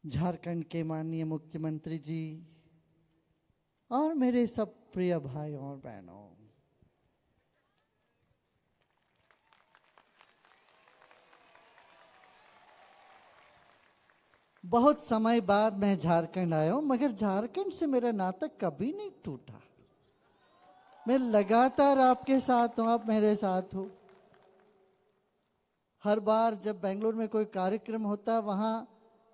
झारखंड के माननीय मुख्यमंत्री जी और मेरे सब प्रिय भाइयों और बहनों, बहुत समय बाद मैं झारखंड आया हूं, मगर झारखंड से मेरा नाता कभी नहीं टूटा। मैं लगातार आपके साथ हूं, आप मेरे साथ हो। हर बार जब बेंगलुरु में कोई कार्यक्रम होता है, वहां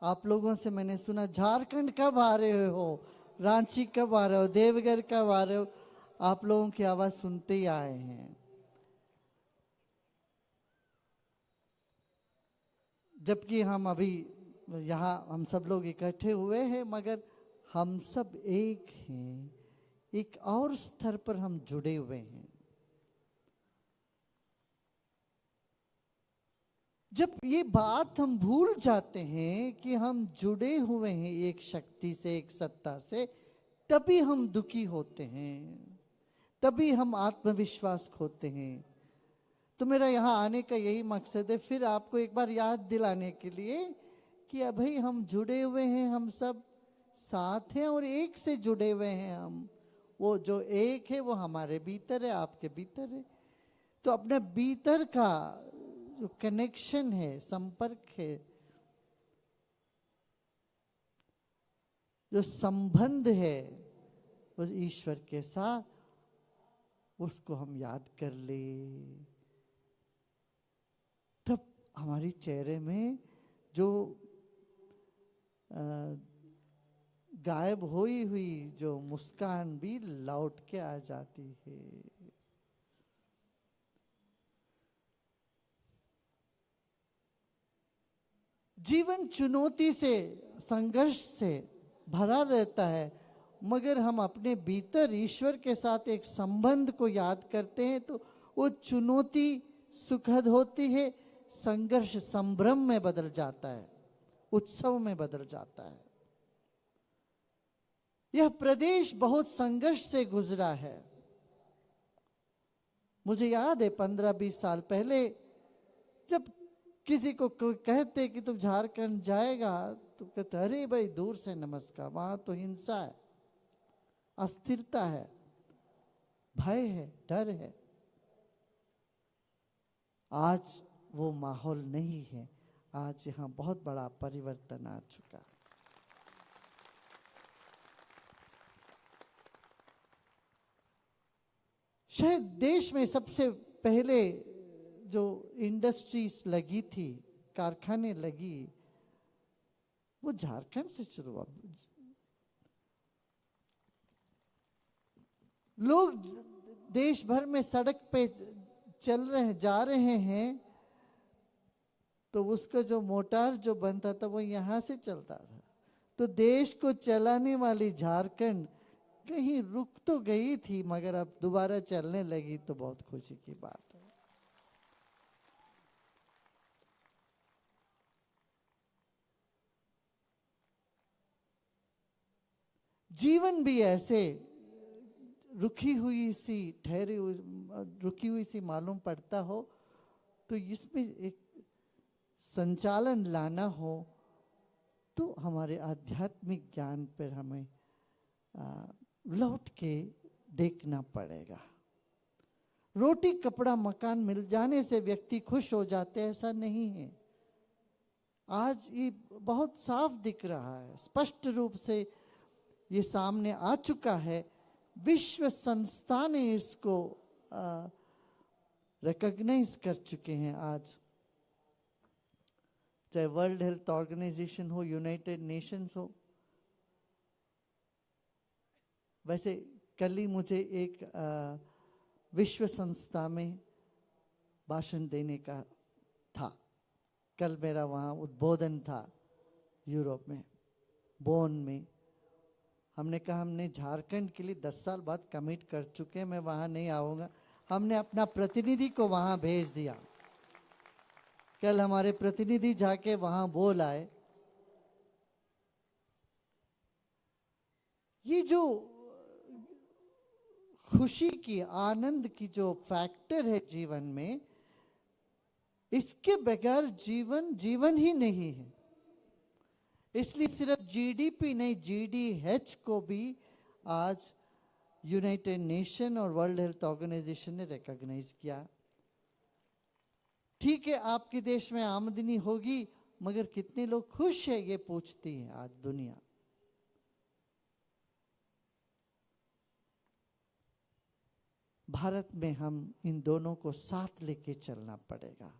आप लोगों से मैंने सुना, झारखंड कब आ रहे हो, रांची कब आ रहे हो, देवघर कब आ रहे हो। आप लोगों की आवाज सुनते ही आए हैं। जबकि हम अभी यहाँ हम सब लोग इकट्ठे हुए हैं, मगर हम सब एक हैं, एक और स्तर पर हम जुड़े हुए हैं। जब ये बात हम भूल जाते हैं कि हम जुड़े हुए हैं एक शक्ति से, एक सत्ता से, तभी हम दुखी होते हैं, तभी हम आत्मविश्वास खोते हैं। तो मेरा यहाँ आने का यही मकसद है, फिर आपको एक बार याद दिलाने के लिए कि अभी हम जुड़े हुए हैं, हम सब साथ हैं और एक से जुड़े हुए हैं। हम वो जो एक है वो हमारे भीतर है, आपके भीतर है। तो अपने भीतर का जो कनेक्शन है, संपर्क है, जो संबंध है उस ईश्वर के साथ, उसको हम याद कर ले, तब हमारी चेहरे में जो गायब हुई हुई जो मुस्कान भी लौट के आ जाती है। जीवन चुनौती से, संघर्ष से भरा रहता है, मगर हम अपने भीतर ईश्वर के साथ एक संबंध को याद करते हैं तो वो चुनौती सुखद होती है, संघर्ष संभ्रम में बदल जाता है, उत्सव में बदल जाता है। यह प्रदेश बहुत संघर्ष से गुजरा है। मुझे याद है 15-20 साल पहले जब किसी को कोई कहते कि तुम झारखंड जाएगा, तो कहते अरे भाई दूर से नमस्कार, वहां तो हिंसा है, अस्थिरता है, भय है, डर है। आज वो माहौल नहीं है। आज यहाँ बहुत बड़ा परिवर्तन आ चुका। शायद देश में सबसे पहले जो इंडस्ट्रीज लगी थी, कारखाने लगी, वो झारखंड से शुरू हुआ। लोग देश भर में सड़क पे चल रहे जा रहे हैं, तो उसका जो मोटार जो बनता था वो यहां से चलता था। तो देश को चलाने वाली झारखंड कहीं रुक तो गई थी, मगर अब दोबारा चलने लगी, तो बहुत खुशी की बात है। जीवन भी ऐसे रुकी हुई सी, रुकी हुई सी मालूम पड़ता हो, तो इसमें एक संचालन लाना हो तो हमारे आध्यात्मिक ज्ञान पर हमें लौट के देखना पड़ेगा। रोटी कपड़ा मकान मिल जाने से व्यक्ति खुश हो जाते हैं, ऐसा नहीं है। आज ये बहुत साफ दिख रहा है, स्पष्ट रूप से ये सामने आ चुका है। विश्व संस्था ने इसको रिकॉग्नाइज कर चुके हैं। आज चाहे वर्ल्ड हेल्थ ऑर्गेनाइजेशन हो, यूनाइटेड नेशंस हो। वैसे कल ही मुझे एक विश्व संस्था में भाषण देने का था। कल मेरा वहाँ उद्बोधन था यूरोप में, बोन में। हमने कहा हमने झारखंड के लिए 10 साल बाद कमिट कर चुके हैं, मैं वहाँ नहीं आऊँगा। हमने अपना प्रतिनिधि को वहाँ भेज दिया। कल हमारे प्रतिनिधि जाके वहाँ बोल आए। ये जो खुशी की, आनंद की जो फैक्टर है जीवन में, इसके बगैर जीवन जीवन ही नहीं है। इसलिए सिर्फ जीडीपी नहीं, जीडीएच को भी आज यूनाइटेड नेशन और वर्ल्ड हेल्थ ऑर्गेनाइजेशन ने रिकॉग्नाइज किया। ठीक है, आपके देश में आमदनी होगी, मगर कितने लोग खुश है, ये पूछती है आज दुनिया। भारत में हम इन दोनों को साथ लेके चलना पड़ेगा।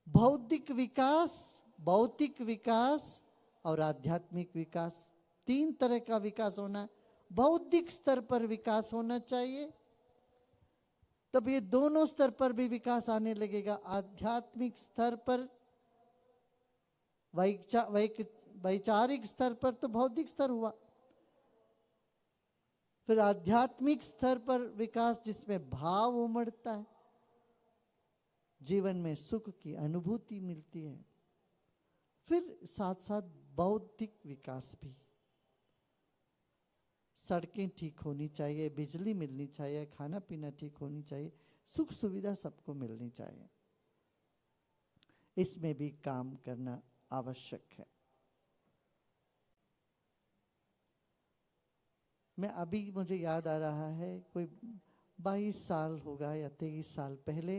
भौतिक विकास और आध्यात्मिक विकास, तीन तरह का विकास होना। भौतिक स्तर पर विकास होना चाहिए, तब ये दोनों स्तर पर भी विकास आने लगेगा। आध्यात्मिक स्तर पर, वैचारिक स्तर पर तो भौतिक स्तर हुआ, फिर आध्यात्मिक स्तर पर विकास जिसमें भाव उमड़ता है, जीवन में सुख की अनुभूति मिलती है, फिर साथ साथ बौद्धिक विकास भी। सड़कें ठीक होनी चाहिए, बिजली मिलनी चाहिए, खाना पीना ठीक होनी चाहिए, सुख सुविधा सबको मिलनी चाहिए। इसमें भी काम करना आवश्यक है। मुझे याद आ रहा है, कोई 22 साल होगा या 23 साल पहले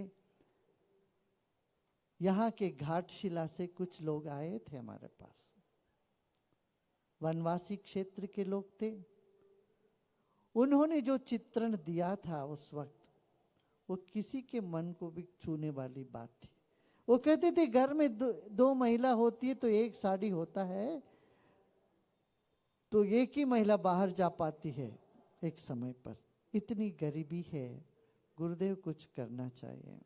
यहाँ के घाटशिला से कुछ लोग आए थे हमारे पास। वनवासी क्षेत्र के लोग थे। उन्होंने जो चित्रण दिया था उस वक्त, वो किसी के मन को भी छूने वाली बात थी। वो कहते थे घर में दो महिला होती है तो एक साड़ी होता है, तो एक ही महिला बाहर जा पाती है एक समय पर। इतनी गरीबी है, गुरुदेव कुछ करना चाहिए।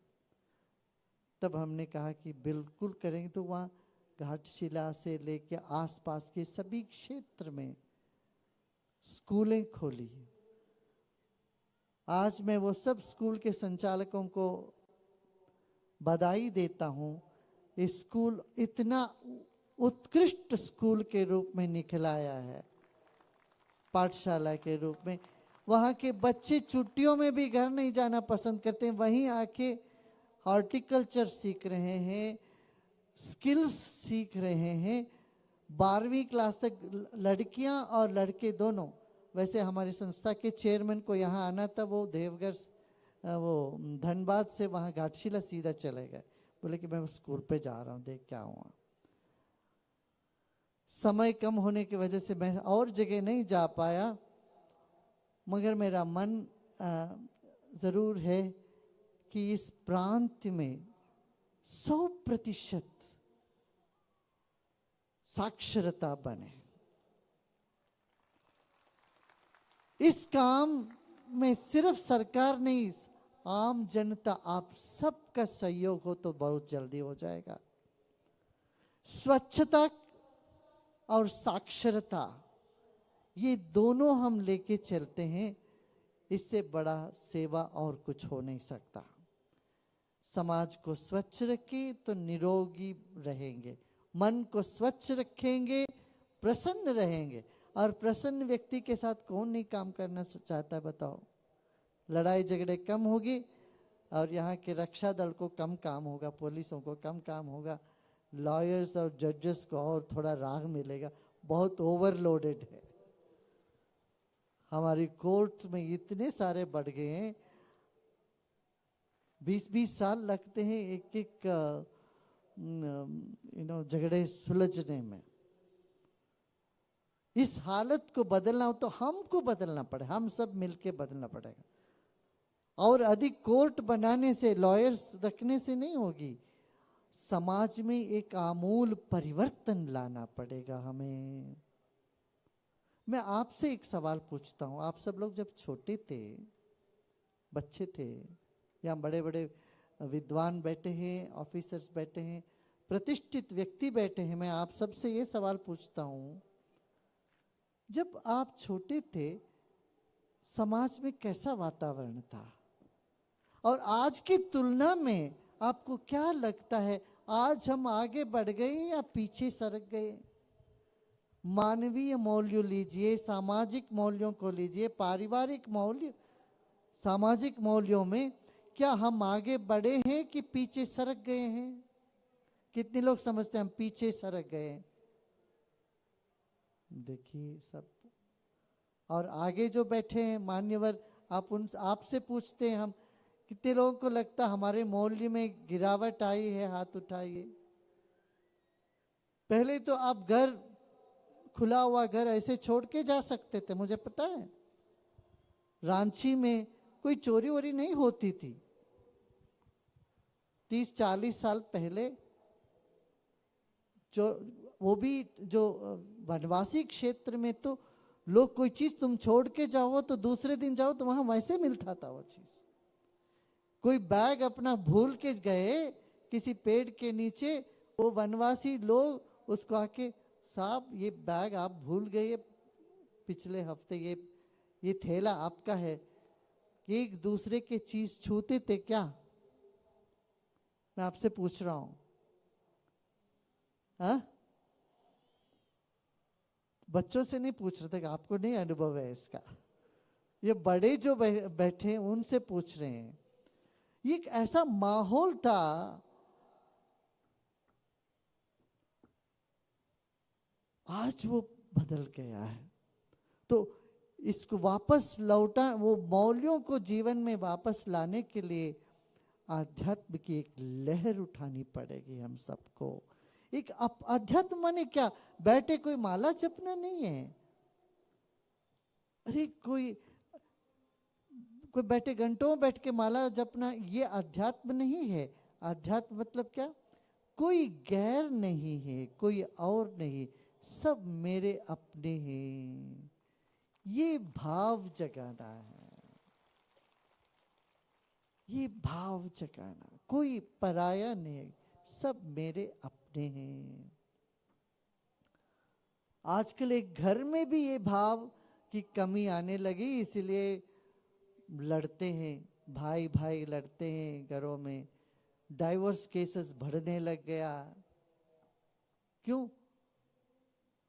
तब हमने कहा कि बिल्कुल करेंगे। तो वहाँ घाटशिला से लेके आसपास के सभी क्षेत्र में स्कूलें खोली। आज मैं वो सब स्कूल के संचालकों को बधाई देता हूँ। स्कूल इतना उत्कृष्ट स्कूल के रूप में निकलाया है, पाठशाला के रूप में। वहाँ के बच्चे छुट्टियों में भी घर नहीं जाना पसंद करते हैं, वहीं आके हॉर्टिकल्चर सीख रहे हैं, स्किल्स सीख रहे हैं। 12वीं क्लास तक लड़कियां और लड़के दोनों। वैसे हमारी संस्था के चेयरमैन को यहाँ आना था, वो देवघर वो धनबाद से वहाँ घाटशिला सीधा चले गए। बोले कि मैं स्कूल पे जा रहा हूँ, देख क्या हुआ। समय कम होने की वजह से मैं और जगह नहीं जा पाया, मगर मेरा मन जरूर है कि इस प्रांत में 100% साक्षरता बने। इस काम में सिर्फ सरकार नहीं, आम जनता, आप सबका सहयोग हो तो बहुत जल्दी हो जाएगा। स्वच्छता और साक्षरता, ये दोनों हम लेके चलते हैं, इससे बड़ा सेवा और कुछ हो नहीं सकता। समाज को स्वच्छ रखें तो निरोगी रहेंगे, मन को स्वच्छ रखेंगे प्रसन्न रहेंगे। और प्रसन्न व्यक्ति के साथ कौन नहीं काम करना चाहता है, बताओ। लड़ाई झगड़े कम होगी और यहाँ के रक्षा दल को कम काम होगा, पुलिसों को कम काम होगा, लॉयर्स और जजेस को और थोड़ा राह मिलेगा। बहुत ओवरलोडेड है, हमारी कोर्ट में इतने सारे बढ़ गए हैं, 20-20 साल लगते हैं एक झगड़े सुलझने में। इस हालत को बदलना हो तो हमको बदलना पड़ेगा, हम सब मिलके बदलना पड़ेगा। और अधिक कोर्ट बनाने से, लॉयर्स रखने से नहीं होगी। समाज में एक आमूल परिवर्तन लाना पड़ेगा हमें। मैं आपसे एक सवाल पूछता हूं, आप सब लोग जब छोटे थे, बच्चे थे, या बड़े बड़े विद्वान बैठे हैं, ऑफिसर्स बैठे हैं, प्रतिष्ठित व्यक्ति बैठे हैं, मैं आप सबसे ये सवाल पूछता हूं, जब आप छोटे थे समाज में कैसा वातावरण था? और आज की तुलना में आपको क्या लगता है, आज हम आगे बढ़ गए या पीछे सरक गए? मानवीय मूल्य लीजिए, सामाजिक मूल्यों को लीजिए, पारिवारिक मूल्य, सामाजिक मूल्यों में क्या हम आगे बढ़े हैं कि पीछे सरक गए हैं? कितने लोग समझते हैं हम पीछे सरक गए हैं? देखिए सब। और आगे जो बैठे हैं मान्यवर, आपसे पूछते हैं हम, कितने लोगों को लगता हमारे मूल्य में गिरावट आई है? हाथ उठाइए। पहले तो आप घर, खुला हुआ घर ऐसे छोड़ के जा सकते थे, मुझे पता है रांची में कोई चोरी वोरी नहीं होती थी 30-40 साल पहले। जो वो भी जो वनवासी क्षेत्र में तो लोग, कोई चीज तुम छोड़ के जाओ तो दूसरे दिन जाओ तो वहां वैसे मिलता था वो चीज। कोई बैग अपना भूल के गए किसी पेड़ के नीचे, वो वनवासी लोग उसको आके, साहब ये बैग आप भूल गए पिछले हफ्ते, ये थैला आपका है। एक दूसरे के चीज छूते थे क्या? मैं आपसे पूछ रहा हूं। हाँ, बच्चों से नहीं पूछ रहे थे, आपको नहीं अनुभव है इसका। ये बड़े जो बैठे हैं उनसे पूछ रहे हैं। ये एक ऐसा माहौल था, आज वो बदल गया है। तो इसको वापस लौटा, वो मूल्यों को जीवन में वापस लाने के लिए आध्यात्म की एक लहर उठानी पड़ेगी हम सबको। एक अध्यात्म माने क्या? बैठे कोई माला जपना नहीं है। अरे कोई बैठे घंटों बैठ के माला जपना, ये अध्यात्म नहीं है। अध्यात्म मतलब क्या? कोई गैर नहीं है, कोई और नहीं, सब मेरे अपने हैं, ये भाव जगाना है। ये भाव जगाना, कोई पराया नहीं, सब मेरे अपने हैं। आजकल एक घर में भी ये भाव की कमी आने लगी, इसलिए लड़ते हैं, भाई भाई लड़ते हैं घरों में, डाइवोर्स केसेस बढ़ने लग गया। क्यों?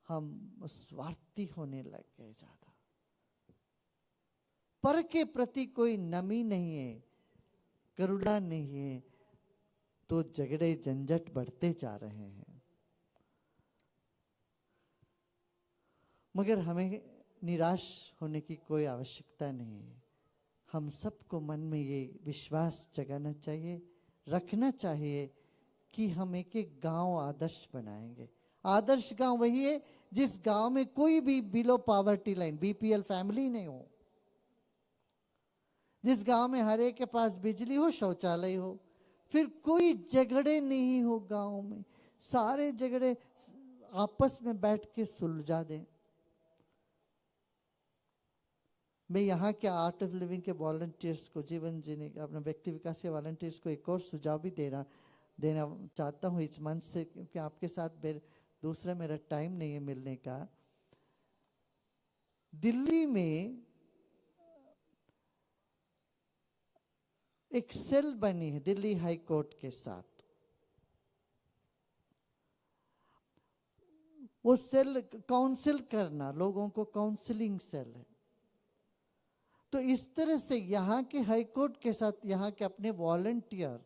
हम स्वार्थी होने लग गए ज्यादा, पर के प्रति कोई नमी नहीं है, करुणा नहीं है, तो झगड़े झंझट बढ़ते जा रहे हैं। मगर हमें निराश होने की कोई आवश्यकता नहीं है। हम सबको मन में ये विश्वास जगाना चाहिए, रखना चाहिए कि हम एक एक गांव आदर्श बनाएंगे। आदर्श गांव वही है जिस गांव में कोई भी below poverty line, BPL family नहीं हो, जिस गांव में हर एक के पास बिजली हो, शौचालय हो, फिर कोई झगड़े नहीं हो गांव में, सारे झगड़े आपस में बैठ के सुलझा दें। मैं यहाँ के आर्ट ऑफ लिविंग के वॉलंटियर्स को, जीवन जीने का अपना व्यक्ति विकास के वॉलंटियर्स को एक और सुझाव भी देना चाहता हूँ इस मंच से, क्योंकि आपके साथ दूसरा मेरा टाइम नहीं है मिलने का। दिल्ली में एक सेल बनी है दिल्ली हाई कोर्ट के साथ। वो सेल काउंसिल करना, लोगों को काउंसलिंग सेल है। तो इस तरह से यहाँ के हाई कोर्ट के साथ यहाँ के अपने वॉलंटियर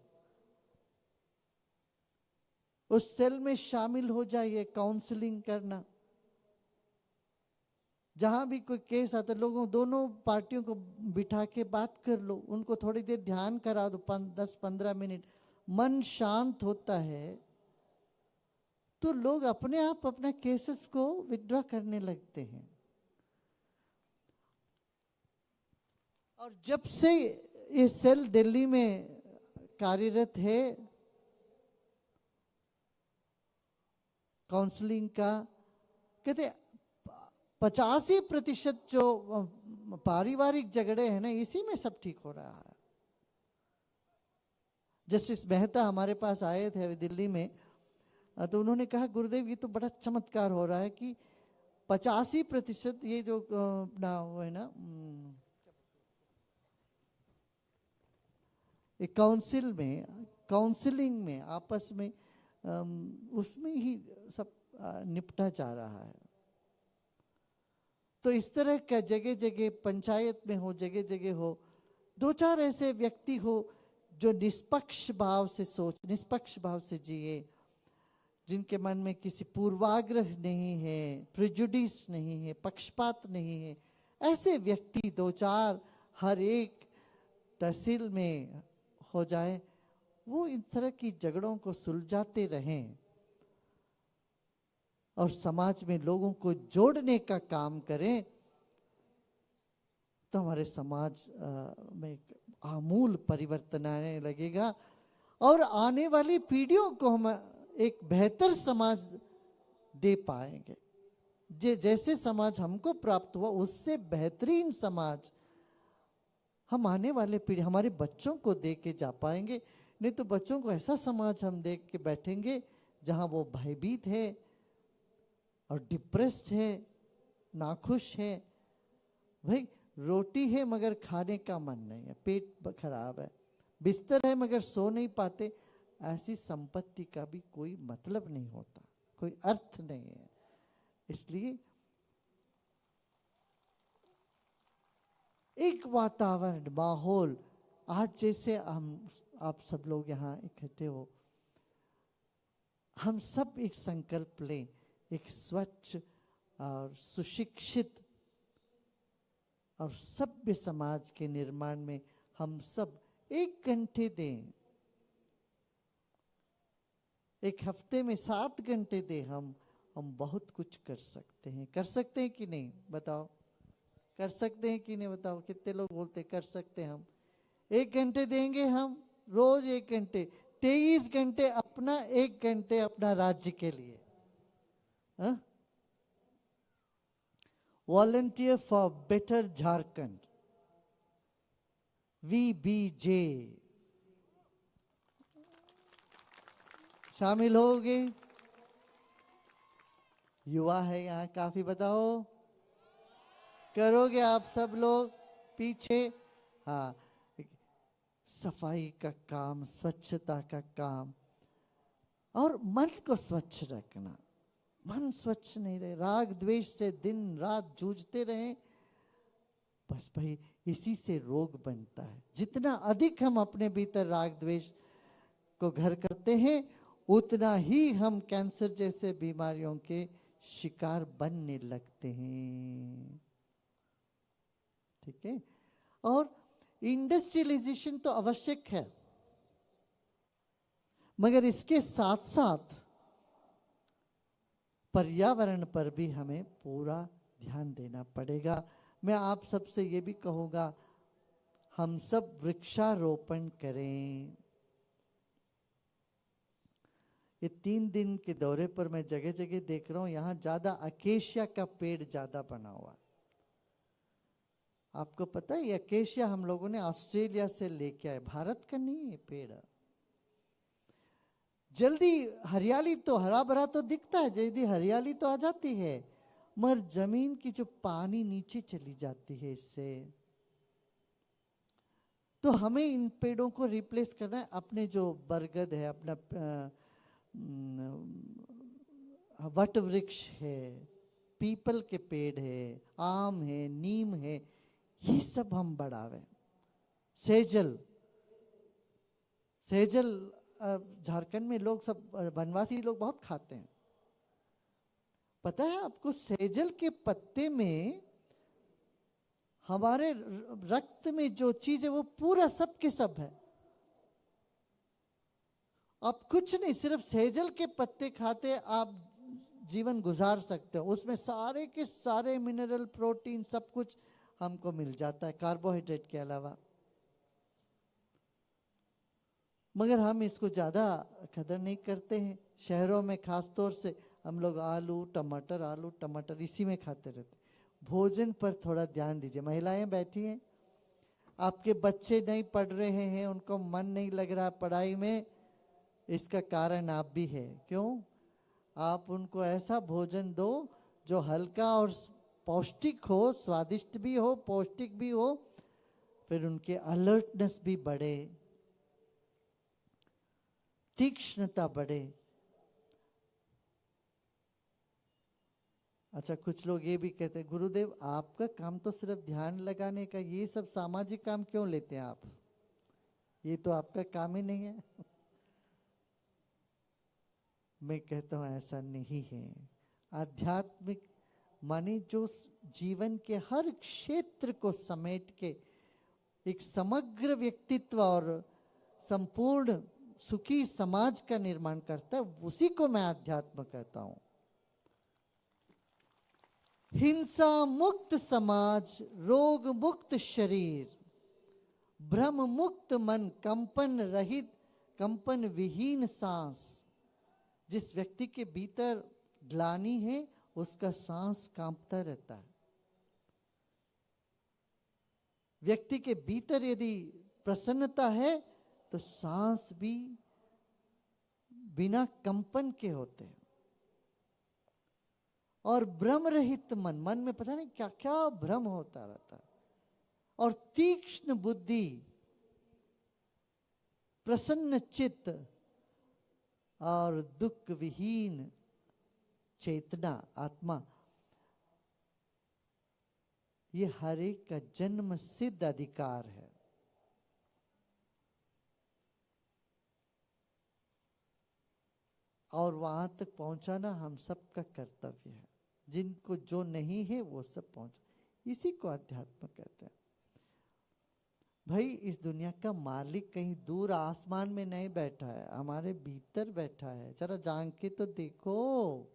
उस सेल में शामिल हो जाइए, काउंसलिंग करना। जहां भी कोई केस आता, लोगों दोनों पार्टियों को बिठा के बात कर लो, उनको थोड़ी देर ध्यान करा दो, 10-15 मिनट, मन शांत होता है तो लोग अपने आप अपने केसेस को विथड्रॉ करने लगते हैं। और जब से ये सेल दिल्ली में कार्यरत है काउंसलिंग का, कहते 85% जो पारिवारिक झगड़े हैं ना, इसी में सब ठीक हो रहा है। जस्टिस मेहता हमारे पास आए थे दिल्ली में, तो उन्होंने कहा गुरुदेव ये तो बड़ा चमत्कार हो रहा है कि 85% ये जो अपना वो है ना काउंसलिंग में आपस में उसमें ही सब निपटा जा रहा है। तो इस तरह का जगह जगह पंचायत में हो, जगह जगह हो, 2-4 ऐसे व्यक्ति हो जो निष्पक्ष भाव से जिए, जिनके मन में किसी पूर्वाग्रह नहीं है, प्रिजुडिस नहीं है, पक्षपात नहीं है, ऐसे व्यक्ति दो चार हर एक तहसील में हो जाए, वो इन तरह की झगड़ों को सुलझाते रहें और समाज में लोगों को जोड़ने का काम करें, तो हमारे समाज में आमूल परिवर्तन आने लगेगा और आने वाली पीढ़ियों को हम एक बेहतर समाज दे पाएंगे। जैसे समाज हमको प्राप्त हुआ, उससे बेहतरीन समाज हम आने वाले पीढ़ी, हमारे बच्चों को दे के जा पाएंगे। नहीं तो बच्चों को ऐसा समाज हम देख के बैठेंगे जहां वो भयभीत है और डिप्रेस्ड है, नाखुश है। भाई रोटी है मगर खाने का मन नहीं है, पेट खराब है, बिस्तर है मगर सो नहीं पाते, ऐसी संपत्ति का भी कोई मतलब नहीं होता, कोई अर्थ नहीं है। इसलिए एक वातावरण, माहौल, आज जैसे हम आप सब लोग यहाँ इकट्ठे हो, हम सब एक संकल्प लें, एक स्वच्छ और सुशिक्षित और सभ्य समाज के निर्माण में हम सब 1 घंटे दें, एक हफ्ते में 7 घंटे दें। हम बहुत कुछ कर सकते हैं। कर सकते हैं कि नहीं बताओ? कर सकते हैं कि नहीं बताओ? कितने लोग बोलते कर सकते हैं? हम 1 घंटे देंगे, हम रोज 1 घंटे, 23 घंटे अपना, 1 घंटे अपना राज्य के लिए। Volunteer for better Jharkhand, VBJ, शामिल होगे? युवा है यहाँ काफी, बताओ करोगे आप सब लोग? पीछे हाँ, सफाई का काम, स्वच्छता का काम और मन को स्वच्छ रखना। मन स्वच्छ नहीं रहे, राग द्वेष से दिन रात जूझते रहे, बस भाई इसी से रोग बनता है। जितना अधिक हम अपने भीतर राग द्वेष को घर करते हैं, उतना ही हम कैंसर जैसे बीमारियों के शिकार बनने लगते हैं। ठीक है? और इंडस्ट्रियलाइजेशन तो आवश्यक है, मगर इसके साथ साथ पर्यावरण पर भी हमें पूरा ध्यान देना पड़ेगा। मैं आप सबसे ये भी कहूँगा, हम सब वृक्षारोपण करें। ये 3 दिन के दौरे पर मैं जगह जगह देख रहा हूँ, यहाँ ज्यादा अकेशिया का पेड़ ज्यादा बना हुआ। आपको पता है ये अकेशिया हम लोगों ने ऑस्ट्रेलिया से लेके आए, भारत का नहीं है पेड़। जल्दी हरियाली तो, हरा भरा तो दिखता है, जल्दी हरियाली तो आ जाती है, मगर जमीन की जो पानी नीचे चली जाती है इससे। तो हमें इन पेड़ों को रिप्लेस करना है। अपने जो बरगद है, अपना वट वृक्ष है, पीपल के पेड़ है, आम है, नीम है, ये सब हम बढ़ावे। सेजल, सेजल झारखंड में लोग सब, वनवासी लोग बहुत खाते हैं। पता है आपको, सेजल के पत्ते में हमारे रक्त में जो चीज है वो पूरा सब के सब है। आप कुछ नहीं, सिर्फ सेजल के पत्ते खाते आप जीवन गुजार सकते हो। उसमें सारे के सारे मिनरल, प्रोटीन, सब कुछ हमको मिल जाता है, कार्बोहाइड्रेट के अलावा। मगर हम इसको ज्यादा कदर नहीं करते हैं। शहरों में खास तौर से हम लोग आलू टमाटर इसी में खाते रहते। भोजन पर थोड़ा ध्यान दीजिए। महिलाएं बैठी हैं, आपके बच्चे नहीं पढ़ रहे हैं, उनको मन नहीं लग रहा पढ़ाई में, इसका कारण आप भी है। क्यों? आप उनको ऐसा भोजन दो जो हल्का और पौष्टिक हो, स्वादिष्ट भी हो, पौष्टिक भी हो, फिर उनके अलर्टनेस भी बढ़े, तीक्ष्णता बढ़े। अच्छा, कुछ लोग ये भी कहते हैं, गुरुदेव आपका काम तो सिर्फ ध्यान लगाने का, ये सब सामाजिक काम क्यों लेते हैं आप? ये तो आपका काम ही नहीं है। मैं कहता हूं ऐसा नहीं है। आध्यात्मिक माने जो जीवन के हर क्षेत्र को समेट के एक समग्र व्यक्तित्व और संपूर्ण सुखी समाज का निर्माण करता है, उसी को मैं अध्यात्म कहता हूं। हिंसा मुक्त समाज, रोग मुक्त शरीर, भ्रम मुक्त मन, कंपन रहित, कंपन विहीन सांस। जिस व्यक्ति के भीतर ग्लानि है उसका सांस कांपता रहता है। व्यक्ति के भीतर यदि प्रसन्नता है तो सांस भी बिना कंपन के होते हैं। और भ्रम रहित मन, मन में पता नहीं क्या क्या भ्रम होता रहता है। और तीक्ष्ण बुद्धि, प्रसन्न चित्त और दुख विहीन चेतना आत्मा, ये हर एक का जन्म सिद्ध अधिकार है। और वहां तक पहुंचाना हम सबका कर्तव्य है। जिनको जो नहीं है वो सब पहुंच, इसी को अध्यात्म कहते हैं। भाई इस दुनिया का मालिक कहीं दूर आसमान में नहीं बैठा है, हमारे भीतर बैठा है। जरा झांक के तो देखो,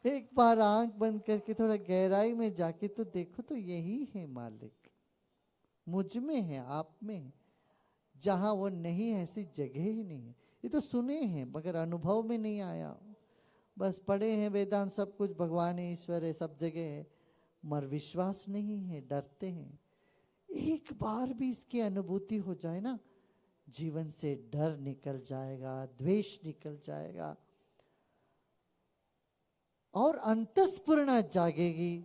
एक बार आंख बंद करके थोड़ा गहराई में जाके तो देखो, तो यही है मालिक। मुझ में है, आप में है। जहां वो नहीं है ऐसी जगह ही नहीं है। ये तो सुने हैं मगर अनुभव में नहीं आया। बस पढ़े हैं वेदांत, सब कुछ भगवान है, ईश्वर है, सब जगह है, मगर विश्वास नहीं है, डरते हैं। एक बार भी इसकी अनुभूति हो जाए ना, जीवन से डर निकल जाएगा, द्वेष निकल जाएगा और अंतःस्फुरणा जागेगी।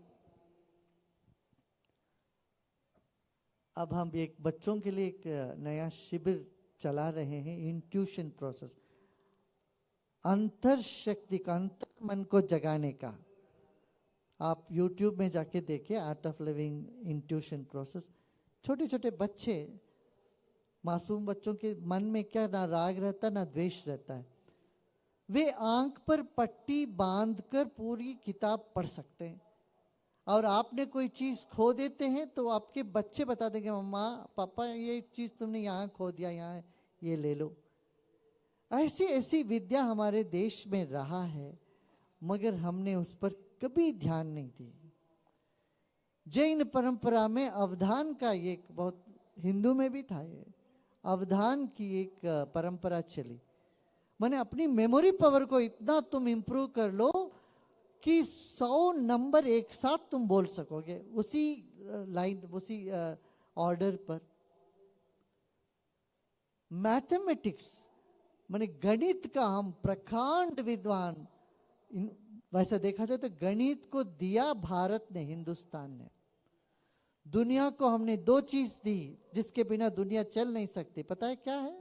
अब हम एक बच्चों के लिए एक नया शिविर चला रहे हैं, इंट्यूशन प्रोसेस, अंतर शक्ति का, अंतर मन को जगाने का। आप YouTube में जाके देखिए, art of living intuition process. छोटे छोटे बच्चे, मासूम बच्चों के मन में क्या ना राग रहता ना द्वेष रहता है। वे आंख पर पट्टी बांधकर पूरी किताब पढ़ सकते हैं। और आपने कोई चीज खो देते हैं तो आपके बच्चे बता देंगे, मम्मा पापा ये चीज तुमने यहाँ खो दिया, यहाँ ये ले लो। ऐसी ऐसी विद्या हमारे देश में रहा है, मगर हमने उस पर कभी ध्यान नहीं दिया। जैन परंपरा में अवधान का एक बहुत, हिंदू में भी था ये, अवधान की एक परंपरा चली। मैंने अपनी मेमोरी पावर को इतना तुम इंप्रूव कर लो कि 100 नंबर एक साथ तुम बोल सकोगे, उसी लाइन, उसी ऑर्डर पर। मैथमेटिक्स माने गणित का हम प्रकांड विद्वान। वैसे देखा जाए तो गणित को दिया भारत ने, हिंदुस्तान ने। दुनिया को हमने दो चीज दी जिसके बिना दुनिया चल नहीं सकती, पता है क्या है?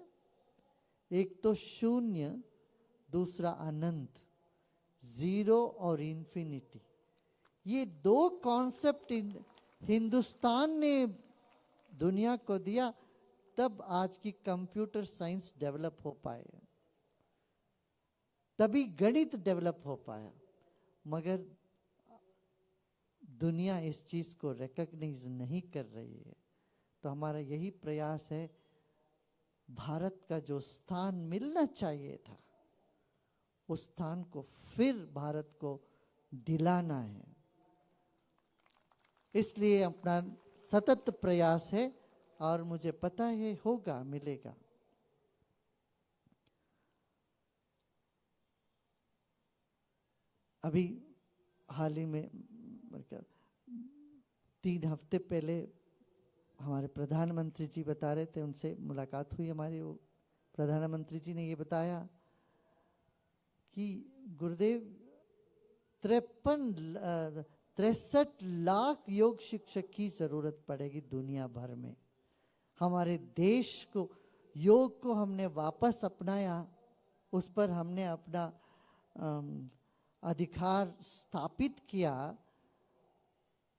एक तो शून्य, दूसरा अनंत, जीरो और इंफिनिटी। ये दो कॉन्सेप्ट हिंदुस्तान ने दुनिया को दिया, तब आज की कंप्यूटर साइंस डेवलप हो पाए, तभी गणित डेवलप हो पाया। मगर दुनिया इस चीज को रिकॉग्नाइज नहीं कर रही है। तो हमारा यही प्रयास है, भारत का जो स्थान मिलना चाहिए था उस स्थान को फिर भारत को दिलाना है। इसलिए अपना सतत प्रयास है और मुझे पता है होगा, मिलेगा। अभी हाल ही में 3 हफ्ते पहले हमारे प्रधानमंत्री जी बता रहे थे, उनसे मुलाकात हुई हमारी। वो प्रधानमंत्री जी ने ये बताया कि गुरुदेव 63 लाख योग शिक्षक की जरूरत पड़ेगी दुनिया भर में। हमारे देश को, योग को हमने वापस अपनाया, उस पर हमने अपना अधिकार स्थापित किया,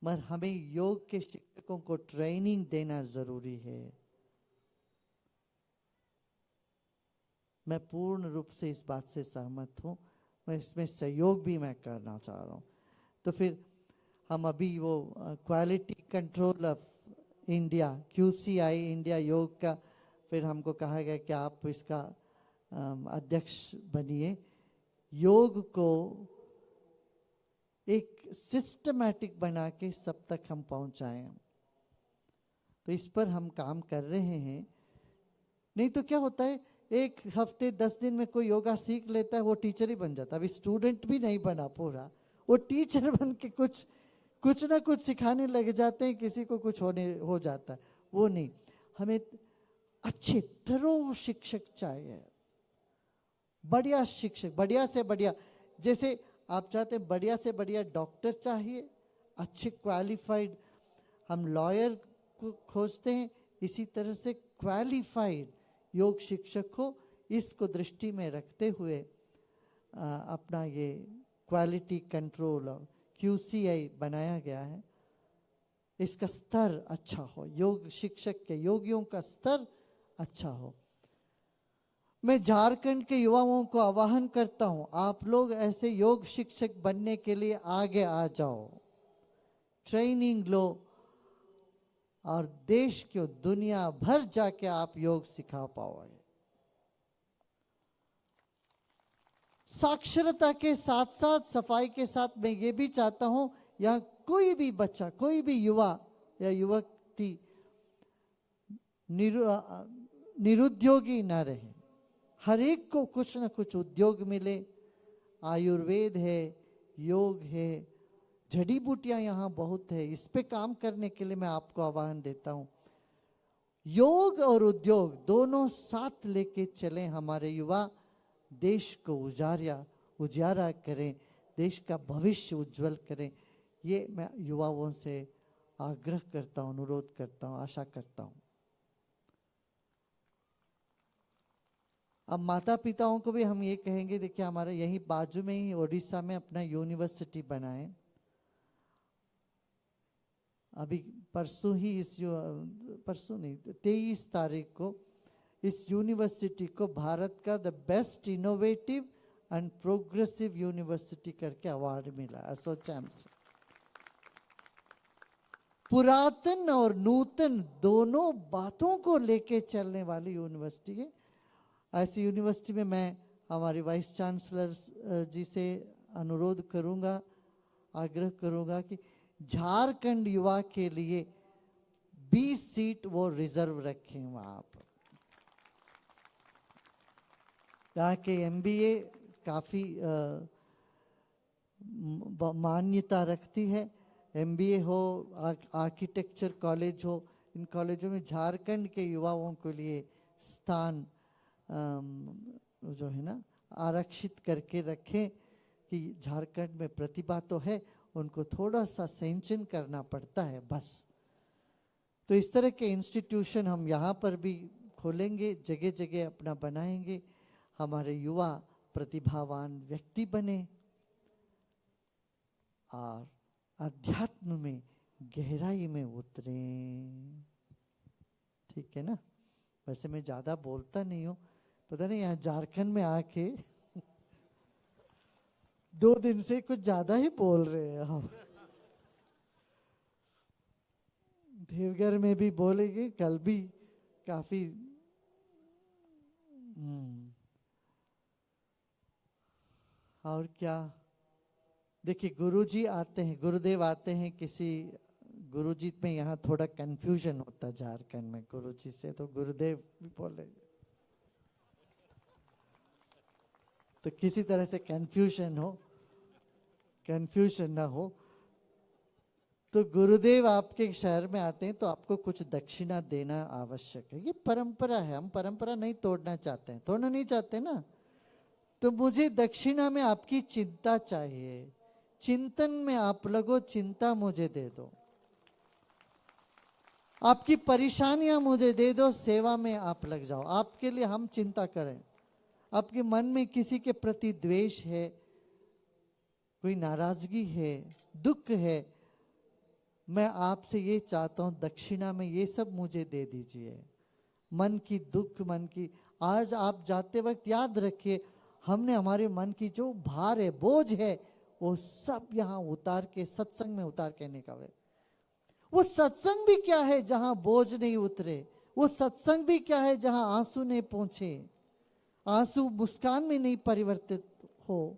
मगर हमें योग के शिक्षकों को ट्रेनिंग देना जरूरी है। मैं पूर्ण रूप से इस बात से सहमत हूँ, मैं इसमें सहयोग भी मैं करना चाह रहा हूँ। तो फिर हम अभी वो quality control of India, QCI India योग का, फिर हमको कहा गया कि आप इसका अध्यक्ष बनिए। योग को एक सिस्टमैटिक बना के सब तक हम पहुंचाएं, तो इस पर हम काम कर रहे हैं। नहीं तो क्या होता है, एक हफ्ते 10 दिन में कोई योगा सीख लेता है, वो टीचर ही बन जाता है। अभी स्टूडेंट भी नहीं बना पूरा, वो टीचर बन के कुछ ना कुछ सिखाने लग जाते हैं, किसी को कुछ हो जाता है। वो नहीं, हमें अच्छे थरो शिक्षक चाहिए, बढ़िया शिक्षक, बढ़िया से बढ़िया। जैसे आप चाहते हैं बढ़िया से बढ़िया डॉक्टर चाहिए, अच्छे क्वालिफाइड हम लॉयर को खोजते हैं, इसी तरह से क्वालिफाइड योग शिक्षक को, इसको दृष्टि में रखते हुए अपना ये क्वालिटी कंट्रोल और QCI बनाया गया है। इसका स्तर अच्छा हो, योग शिक्षक के, योगियों का स्तर अच्छा हो। मैं झारखंड के युवाओं को आह्वान करता हूं, आप लोग ऐसे योग शिक्षक बनने के लिए आगे आ जाओ, ट्रेनिंग लो और देश को दुनिया भर जाके आप योग सिखा पाओगे। साक्षरता के साथ साथ सफाई के साथ मैं ये भी चाहता हूं, यहाँ कोई भी बच्चा, कोई भी युवा या युवती निरुद्योगी ना रहे, हर एक को कुछ ना कुछ उद्योग मिले। आयुर्वेद है, योग है, जड़ी बूटियां यहाँ बहुत है, इस पे काम करने के लिए मैं आपको आह्वान देता हूँ। योग और उद्योग दोनों साथ लेके चलें, हमारे युवा देश को उजारा करें, देश का भविष्य उज्जवल करें। ये मैं युवाओं से आग्रह करता हूँ, अनुरोध करता हूँ, आशा करता हूँ। अब माता पिताओं को भी हम ये कहेंगे, देखिए हमारे यही बाजू में ही ओडिशा में अपना यूनिवर्सिटी बनाए। अभी परसों ही परसों नहीं, 23 तारीख को इस यूनिवर्सिटी को भारत का the best innovative and progressive university करके अवार्ड मिला एसोचैम से। पुरातन और नूतन दोनों बातों को लेके चलने वाली यूनिवर्सिटी है। ऐसी यूनिवर्सिटी में मैं हमारे वाइस चांसलर जी से अनुरोध करूंगा, आग्रह करूंगा कि झारखंड युवा के लिए 20 सीट वो रिजर्व रखें वहां पर। यहाँ के MBA काफी मान्यता रखती है। MBA हो, आर्किटेक्चर कॉलेज हो, इन कॉलेजों में झारखंड के युवाओं के लिए स्थान जो है ना आरक्षित करके रखें कि झारखंड में प्रतिभा तो है, उनको थोड़ा सा सिंचन करना पड़ता है बस। तो इस तरह के इंस्टीट्यूशन हम यहाँ पर भी खोलेंगे, जगह जगह अपना बनाएंगे, हमारे युवा प्रतिभावान व्यक्ति बने और अध्यात्म में गहराई में उतरें। ठीक है ना? वैसे मैं ज्यादा बोलता नहीं हूँ, पता नहीं यहाँ झारखंड में आके 2 दिन से कुछ ज्यादा ही बोल रहे हैं हम। देवघर में भी बोलेंगे, कल भी काफी और क्या। देखिए गुरुजी आते हैं, गुरुदेव आते हैं, किसी गुरुजी में यहाँ थोड़ा कंफ्यूजन होता है झारखंड में गुरुजी से, तो गुरुदेव भी बोलेंगे, तो किसी तरह से कंफ्यूजन ना हो। तो गुरुदेव आपके शहर में आते हैं तो आपको कुछ दक्षिणा देना आवश्यक है, ये परंपरा है। हम परंपरा नहीं तोड़ना चाहते हैं, तोड़ना नहीं चाहते ना, तो मुझे दक्षिणा में आपकी चिंता चाहिए, चिंतन में आप लगो, चिंता मुझे दे दो, आपकी परेशानियां मुझे दे दो, सेवा में आप लग जाओ, आपके लिए हम चिंता करें। आपके मन में किसी के प्रति द्वेष है, कोई नाराजगी है, दुख है, मैं आपसे ये चाहता हूं दक्षिणा में ये सब मुझे दे दीजिए। मन की दुख, मन की आज आप जाते वक्त याद रखिए, हमने हमारे मन की जो भार है, बोझ है, वो सब यहाँ उतार के सत्संग में उतार के निकाले। वो सत्संग भी क्या है जहां बोझ नहीं उतरे, वो सत्संग भी क्या है जहां आंसू नहीं पहुंचे, आंसू मुस्कान में नहीं परिवर्तित हो।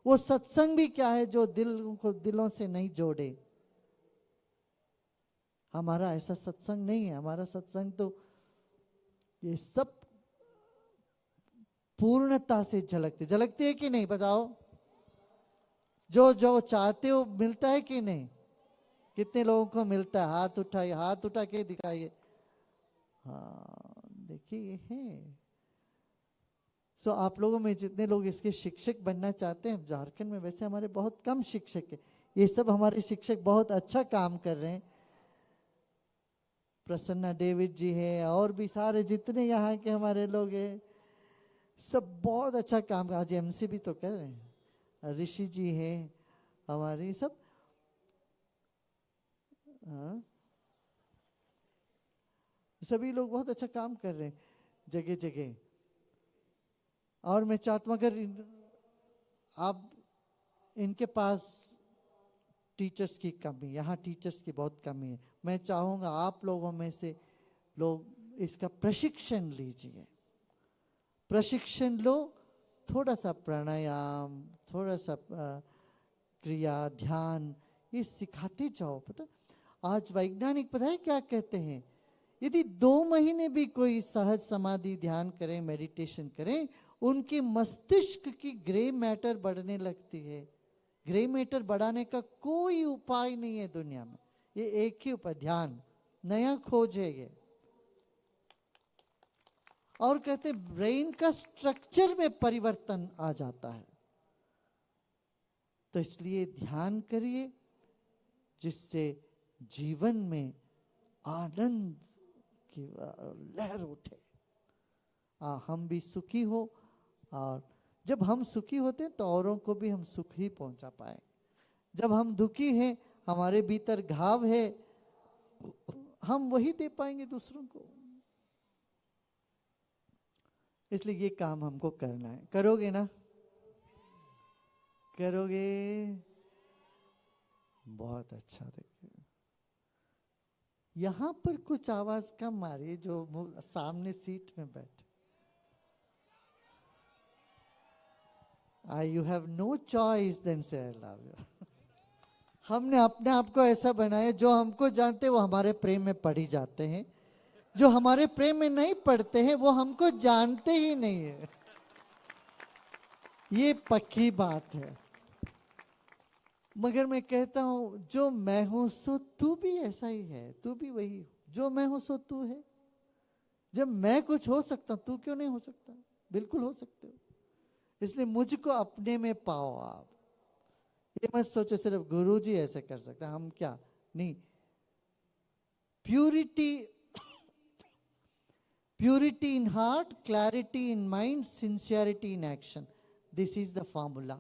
वो सत्संग भी क्या है जो दिलों से नहीं जोड़े। हमारा ऐसा सत्संग नहीं है। हमारा सत्संग तो ये सब पूर्णता से झलकते है कि नहीं, बताओ। जो जो चाहते हो मिलता है कि नहीं? कितने लोगों को मिलता है? हाथ उठाइए, हाथ उठा के दिखाइए। हाँ, देखिए है। सो आप लोगों में जितने लोग इसके शिक्षक बनना चाहते हैं, झारखंड में वैसे हमारे बहुत कम शिक्षक है, ये सब हमारे शिक्षक बहुत अच्छा काम कर रहे हैं। प्रसन्ना डेविड जी है, और भी सारे जितने यहाँ के हमारे लोग हैं, सब बहुत अच्छा काम। आज एमसी भी तो कर रहे हैं, ऋषि जी हैं हमारे, सब सभी लोग बहुत अच्छा काम कर रहे हैं जगह जगह। और मैं चाहता हूं अगर आप इनके पास टीचर्स की कमी, यहाँ टीचर्स की बहुत कमी है, मैं चाहूंगा आप लोगों में से लोग इसका प्रशिक्षण लीजिए। प्रशिक्षण लो, थोड़ा सा प्राणायाम, थोड़ा सा क्रिया, ध्यान, ये सिखाते जाओ। पता आज वैज्ञानिक पता है क्या कहते हैं? यदि 2 महीने भी कोई सहज समाधि ध्यान करें, मेडिटेशन करें, उनके मस्तिष्क की ग्रे मैटर बढ़ने लगती है। ग्रे मैटर बढ़ाने का कोई उपाय नहीं है दुनिया में, ये एक ही उपाय, ध्यान। नया खोज है ये। और कहते हैं ब्रेन का स्ट्रक्चर में परिवर्तन आ जाता है। तो इसलिए ध्यान करिए जिससे जीवन में आनंद की लहर उठे, हम भी सुखी हो। और जब हम सुखी होते हैं तो औरों को भी हम सुख ही पहुंचा पाए। जब हम दुखी हैं, हमारे भीतर घाव है, हम वही दे पाएंगे दूसरों को। इसलिए ये काम हमको करना है। करोगे ना? करोगे? बहुत अच्छा। देखिए यहां पर कुछ आवाज कम मारिए जो सामने सीट में बैठे। You have no choice than say I love you. हमने अपने आप को ऐसा बनाया, जो हमको जानते वो हमारे प्रेम में पड़ी जाते हैं, जो हमारे प्रेम में नहीं पड़ते हैं वो हमको जानते ही नहीं है। ये पक्की बात है। मगर मैं कहता हूं जो मैं हूं सो तू भी ऐसा ही है, तू भी वही हो। जो मैं हूं सो तू है। जब मैं कुछ हो सकता तू क्यों नहीं हो सकता? बिल्कुल हो सकते हो। इसलिए मुझको अपने में पाओ आप। ये मत सोचो सिर्फ गुरुजी ऐसे कर सकते, हम क्या नहीं। Purity in heart, clarity in mind, sincerity in action, this is the formula.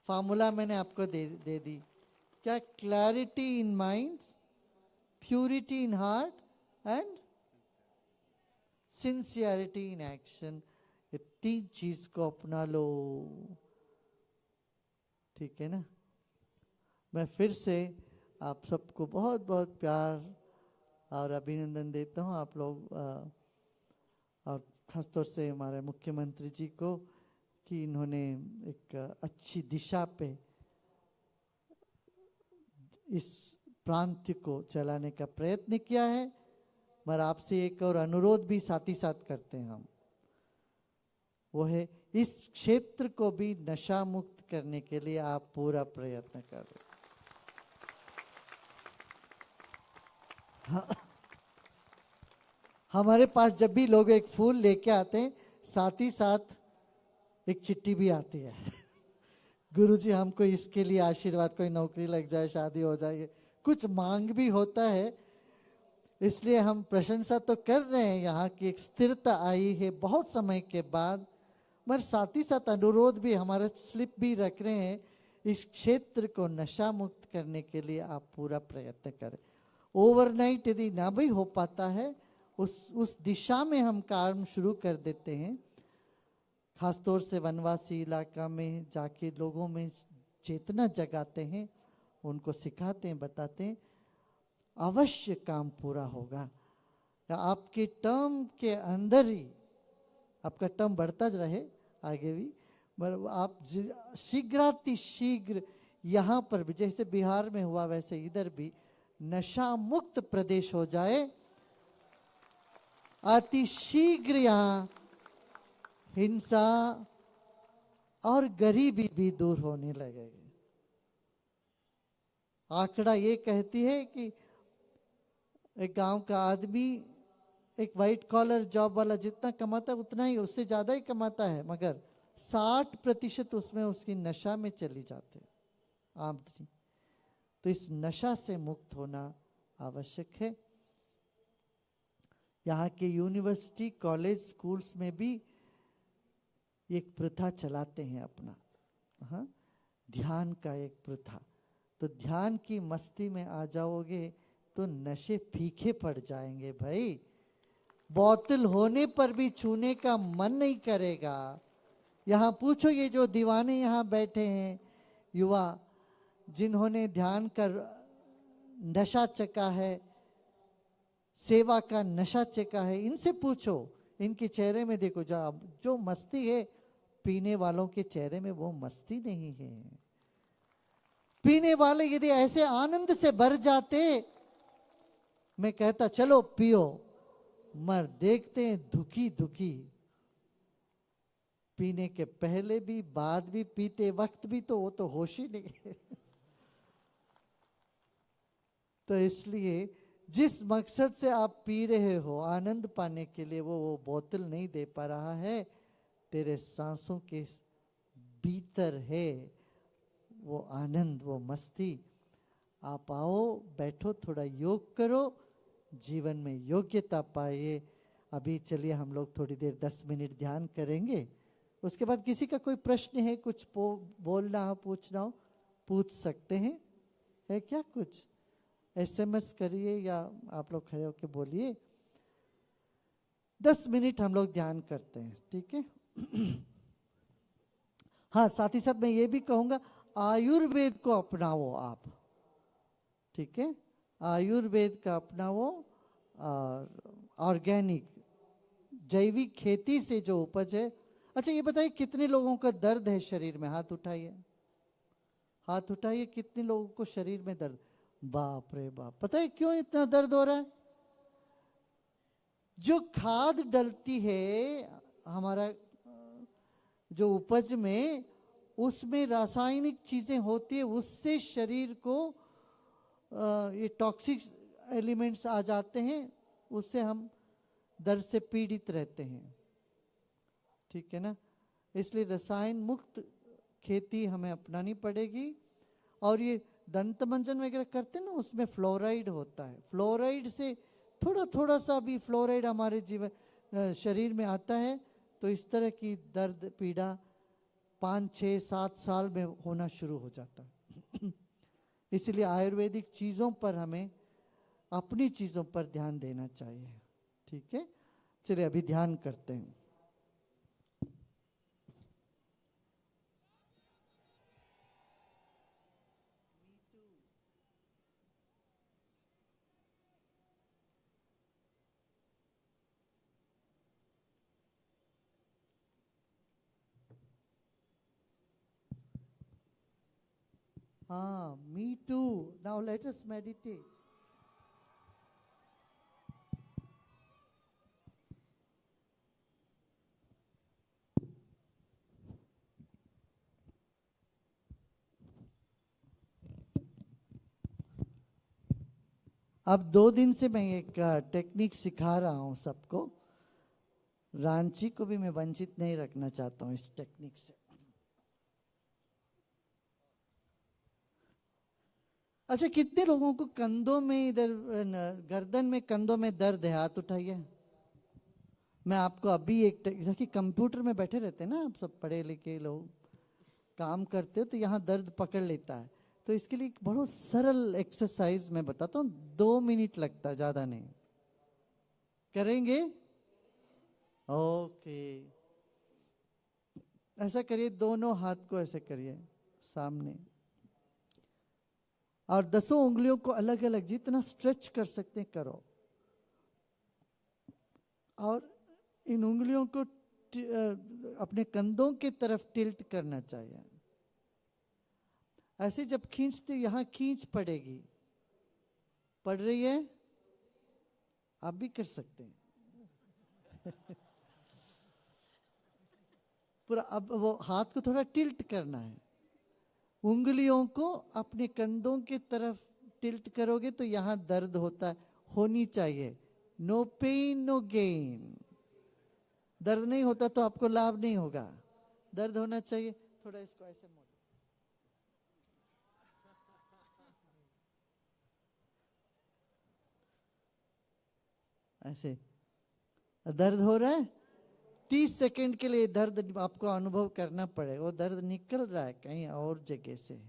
Formula मैंने आपको दे दी। क्या? Clarity in mind, purity in heart and sincerity in action. ये 3 चीज को अपना लो, ठीक है ना? मैं फिर से आप सबको बहुत बहुत प्यार और अभिनंदन देता हूं। आप लोग और खासतौर से हमारे मुख्यमंत्री जी को कि इन्होंने एक अच्छी दिशा पे इस प्रांत को चलाने का प्रयत्न किया है। मगर आपसे एक और अनुरोध भी साथ ही साथ करते हैं हम, वो है इस क्षेत्र को भी नशा मुक्त करने के लिए आप पूरा प्रयत्न करो। हमारे पास जब भी लोग एक फूल लेके आते हैं, साथ ही साथ एक चिट्ठी भी आती है। गुरुजी हमको इसके लिए आशीर्वाद, कोई नौकरी लग जाए, शादी हो जाए, कुछ मांग भी होता है। इसलिए हम प्रशंसा तो कर रहे हैं, यहाँ की एक स्थिरता आई है बहुत समय के बाद। मगर साथ ही साथ अनुरोध भी, हमारा स्लिप भी रख रहे हैं, इस क्षेत्र को नशा मुक्त करने के लिए आप पूरा प्रयत्न करें। ओवरनाइट यदि ना भी हो पाता है, उस दिशा में हम काम शुरू कर देते हैं। खासतौर से वनवासी इलाका में जाके लोगों में चेतना जगाते हैं, उनको सिखाते हैं, बताते हैं, अवश्य काम पूरा होगा। आपके टर्म के अंदर ही, आपका टर्म बढ़ता रहे आगे भी, पर आप शीघ्रातिशीघ्र यहाँ पर भी, जैसे बिहार में हुआ वैसे इधर भी नशा मुक्त प्रदेश हो जाए, अति शीघ्र यहाँ हिंसा और गरीबी भी दूर होने लगेगी। आंकड़ा ये कहती है कि एक गांव का आदमी एक वाइट कॉलर जॉब वाला जितना कमाता है उतना ही, उससे ज्यादा ही कमाता है, मगर 60% उसमें उसकी नशा में चली जाती है आमदनी। तो इस नशा से मुक्त होना आवश्यक है। यहाँ के यूनिवर्सिटी, कॉलेज, स्कूल्स में भी एक प्रथा चलाते हैं अपना, हाँ, ध्यान का एक प्रथा। तो ध्यान की मस्ती में आ जाओगे तो नशे फीके पड़ जाएंगे भाई। बोतल होने पर भी छूने का मन नहीं करेगा। यहाँ पूछो, ये जो दीवाने यहाँ बैठे हैं युवा, जिन्होंने ध्यान कर नशा चखा है, सेवा का नशा चखा है, इनसे पूछो, इनके चेहरे में देखो, जो मस्ती है, पीने वालों के चेहरे में वो मस्ती नहीं है। पीने वाले यदि ऐसे आनंद से भर जाते, मैं कहता चलो पियो, मर देखते हैं दुखी दुखी। पीने के पहले भी, बाद भी, पीते वक्त भी, तो वो तो होश ही नहीं है। तो इसलिए जिस मकसद से आप पी रहे हो, आनंद पाने के लिए, वो बोतल नहीं दे पा रहा है, तेरे सांसों के भीतर है वो आनंद, वो मस्ती। आप आओ, बैठो, थोड़ा योग करो, जीवन में योग्यता पाइए। अभी चलिए हम लोग थोड़ी देर 10 मिनट ध्यान करेंगे। उसके बाद किसी का कोई प्रश्न है, कुछ बोलना हो, पूछना हो, पूछ सकते हैं। है क्या कुछ? SMS करिए या आप लोग खड़े होकर बोलिए। 10 मिनट हम लोग ध्यान करते हैं, ठीक है? हाँ, साथ ही साथ मैं ये भी कहूंगा, आयुर्वेद को अपनाओ आप, ठीक है? आयुर्वेद का अपनाओ, और ऑर्गेनिक जैविक खेती से जो उपज है। अच्छा ये बताइए, कितने लोगों का दर्द है शरीर में? हाथ उठाइए, हाथ उठाइए। कितने लोगों को शरीर में दर्द? बाप रे बाप। पता है क्यों इतना दर्द हो रहा है? जो खाद डलती है हमारा जो उपज में, उसमें रासायनिक चीजें होती है, उससे शरीर को ये टॉक्सिक एलिमेंट्स आ जाते हैं, उससे हम दर्द से पीड़ित रहते हैं, ठीक है ना? इसलिए रसायन मुक्त खेती हमें अपनानी पड़ेगी। और ये दंत मंजन वगैरह करते हैं ना, उसमें फ्लोराइड होता है। फ्लोराइड से थोड़ा थोड़ा सा भी फ्लोराइड हमारे जीवन शरीर में आता है, तो इस तरह की दर्द पीड़ा 5, 6, 7 साल में होना शुरू हो जाता है। इसलिए आयुर्वेदिक चीज़ों पर हमें, अपनी चीज़ों पर ध्यान देना चाहिए, ठीक है? चलिए अभी ध्यान करते हैं। Me too. Now let us meditate. अब 2 दिन से मैं एक टेक्निक सिखा रहा हूं सबको। रांची को भी मैं वंचित नहीं रखना चाहता हूं इस टेक्निक से। अच्छा, कितने लोगों को कंधों में, इधर गर्दन में, कंधों में दर्द है? हाथ उठाइए। मैं आपको अभी एक, जैसे कि कंप्यूटर में बैठे रहते हैं ना आप सब, पढ़े लिखे लोग काम करते हो, तो यहाँ दर्द पकड़ लेता है। तो इसके लिए एक बहुत सरल एक्सरसाइज मैं बताता हूँ, 2 मिनट लगता है, ज़्यादा नहीं। करेंगे? ओके, ऐसा करिए, दोनों हाथ को ऐसे करिए सामने, और 10 उंगलियों को अलग अलग जितना स्ट्रेच कर सकते हैं करो, और इन उंगलियों को अपने कंधों की तरफ टिल्ट करना चाहिए। ऐसे जब खींचते यहां खींच पड़ेगी, पड़ रही है, आप भी कर सकते हैं। पूरा अब वो हाथ को थोड़ा टिल्ट करना है, उंगलियों को अपने कंधों की तरफ टिल्ट करोगे तो यहां दर्द होता है, होनी चाहिए। No pain no gain. दर्द नहीं होता तो आपको लाभ नहीं होगा, दर्द होना चाहिए। थोड़ा इसको ऐसे मोड़, ऐसे। दर्द हो रहा है, 30 सेकंड के लिए दर्द आपको अनुभव करना पड़ेगा। वो दर्द निकल रहा है कहीं और जगह से,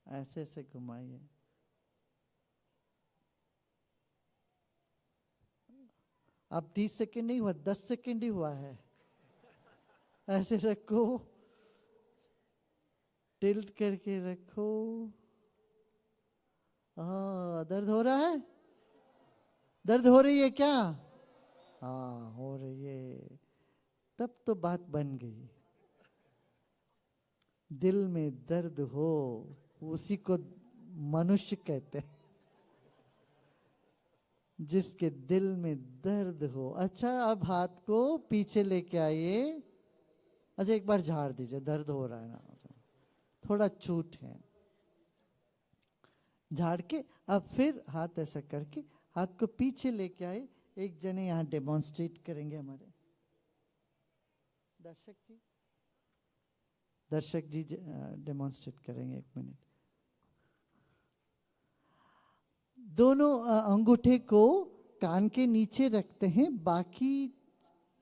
ऐसे ऐसे घुमाइए। अब 30 सेकंड नहीं हुआ, 10 सेकंड ही हुआ है। ऐसे रखो, टिल्ट करके रखो। दर्द हो रहा है? दर्द हो रही है क्या? हाँ हो रही है, तब तो बात बन गई। दिल में दर्द हो उसी को मनुष्य कहते हैं, जिसके दिल में दर्द हो। अच्छा, अब हाथ को पीछे लेके आइए। अच्छा, एक बार झाड़ दीजिए, दर्द हो रहा है ना, थोड़ा छूट है। झाड़ के अब फिर हाथ ऐसा करके हाथ को पीछे लेके आए। एक जने यहाँ डेमोन्स्ट्रेट करेंगे, हमारे दर्शक जी डेमोन्स्ट्रेट करेंगे। 1 मिनट। दोनों अंगूठे को कान के नीचे रखते हैं, बाकी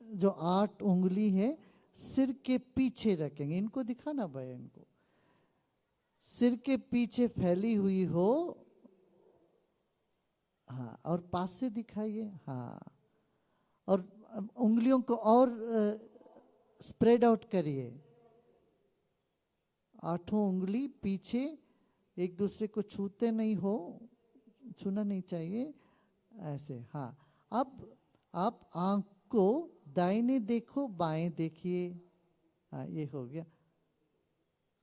जो 8 उंगली है सिर के पीछे रखेंगे। इनको दिखाना भाई, इनको सिर के पीछे फैली हुई हो। हाँ, और पास से दिखाइए। हाँ, और उंगलियों को और स्प्रेड आउट करिए। 8 उंगली पीछे, एक दूसरे को छूते नहीं हो, छूना नहीं चाहिए, ऐसे। हाँ, अब आप आंख को दाहिने देखो, बाएं देखिए। हाँ, ये हो गया।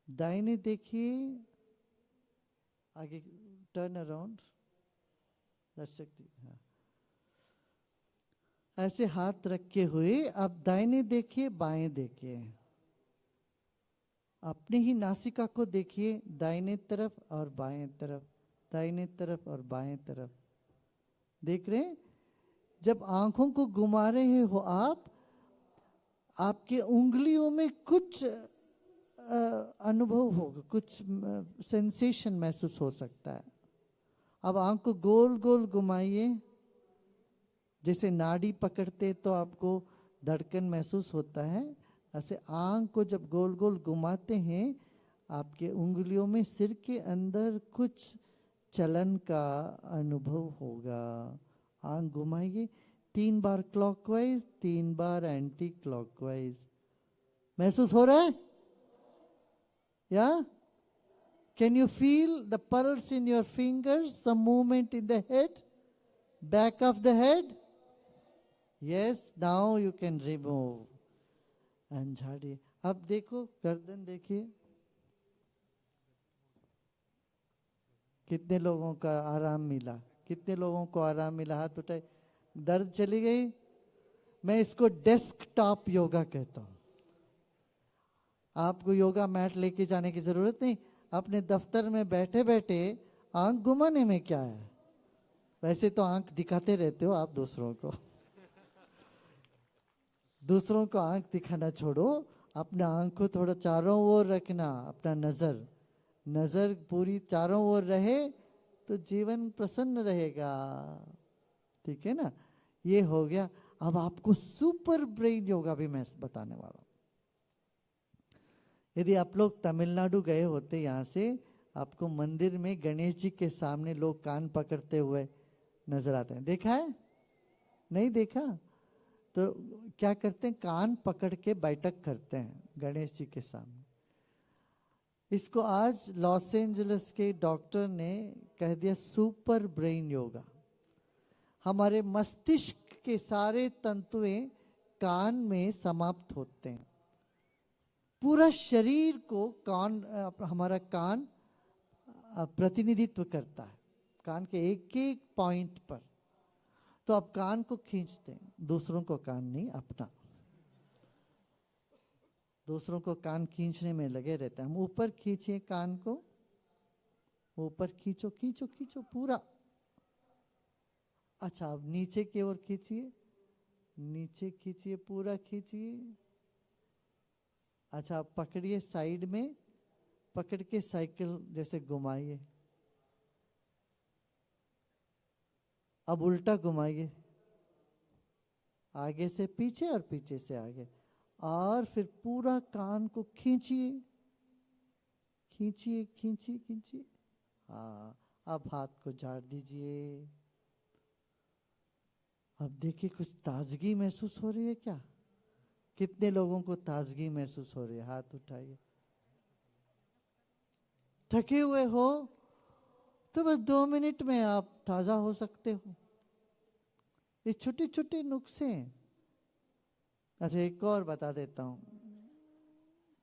दाहिने देखिए, आगे टर्न अराउंड। दर्शक जी, हाँ, ऐसे हाथ रखे हुए आप दाहिने देखिए, बाएं देखिए। अपने ही नासिका को देखिए, दाहिने तरफ और बाएं तरफ, दाहिने तरफ और बाएं तरफ। देख रहे हैं? जब आंखों को घुमा रहे हो आप, आपके उंगलियों में कुछ अनुभव होगा, कुछ सेंसेशन महसूस हो सकता है। अब आंख को गोल गोल घुमाइए, जैसे नाड़ी पकड़ते तो आपको धड़कन महसूस होता है, ऐसे आंख को जब गोल गोल घुमाते हैं, आपके उंगलियों में सिर के अंदर कुछ चलन का अनुभव होगा। आंख घुमाइए 3 बार क्लॉकवाइज, 3 बार एंटी क्लॉकवाइज। महसूस हो रहा है? या can you feel the pulse in your fingers, some movement in the head, back of the head? Yes, now you can remove and झाड़िए। अब देखो, गर्दन देखिए, कितने लोगों का आराम मिला, कितने लोगों को आराम मिला, हाथ उठाए। दर्द चली गई। मैं इसको डेस्कटॉप योगा कहता हूँ। आपको योगा मैट लेके जाने की जरूरत नहीं, अपने दफ्तर में बैठे बैठे आंख घुमाने में क्या है। वैसे तो आंख दिखाते रहते हो आप दूसरों को, दूसरों को आंख दिखाना छोड़ो, अपना आंख को थोड़ा चारों ओर रखना। अपना नजर पूरी चारों ओर रहे तो जीवन प्रसन्न रहेगा। ठीक है ना? ये हो गया। अब आपको सुपर ब्रेन योगा भी मैं बताने वाला हूं। यदि आप लोग तमिलनाडु गए होते, यहाँ से आपको मंदिर में गणेश जी के सामने लोग कान पकड़ते हुए नजर आते हैं, देखा है? नहीं देखा? तो क्या करते हैं, कान पकड़ के बैठक करते हैं गणेश जी के सामने। इसको आज लॉस एंजलिस के डॉक्टर ने कह दिया सुपर ब्रेन योगा। हमारे मस्तिष्क के सारे तंतुएं कान में समाप्त होते हैं। पूरा शरीर को कान, हमारा कान प्रतिनिधित्व करता है, कान के एक एक पॉइंट पर। तो आप कान को खींचते हैं, दूसरों को कान नहीं, अपना। दूसरों को कान खींचने में लगे रहते हैं हम। ऊपर खींचिए कान को, ऊपर खींचो खींचो खींचो पूरा। अच्छा, अब नीचे की ओर खींचिए, नीचे खींचिए, पूरा खींचिए। अच्छा, अब पकड़िए साइड में, पकड़ के साइकिल जैसे घुमाइए। अब उल्टा घुमाइए, आगे से पीछे और पीछे से आगे। और फिर पूरा कान को खींचिए खींचिए खींचिए खींचिए। हाँ, अब हाथ को झाड़ दीजिए। अब देखिए कुछ ताजगी महसूस हो रही है क्या? कितने लोगों को ताजगी महसूस हो रही है? हाथ उठाइए। थके हुए हो तो बस 2 मिनट में आप ताजा हो सकते हो। ये छोटे छोटे नुस्खे हैं। अच्छा, एक और बता देता हूं।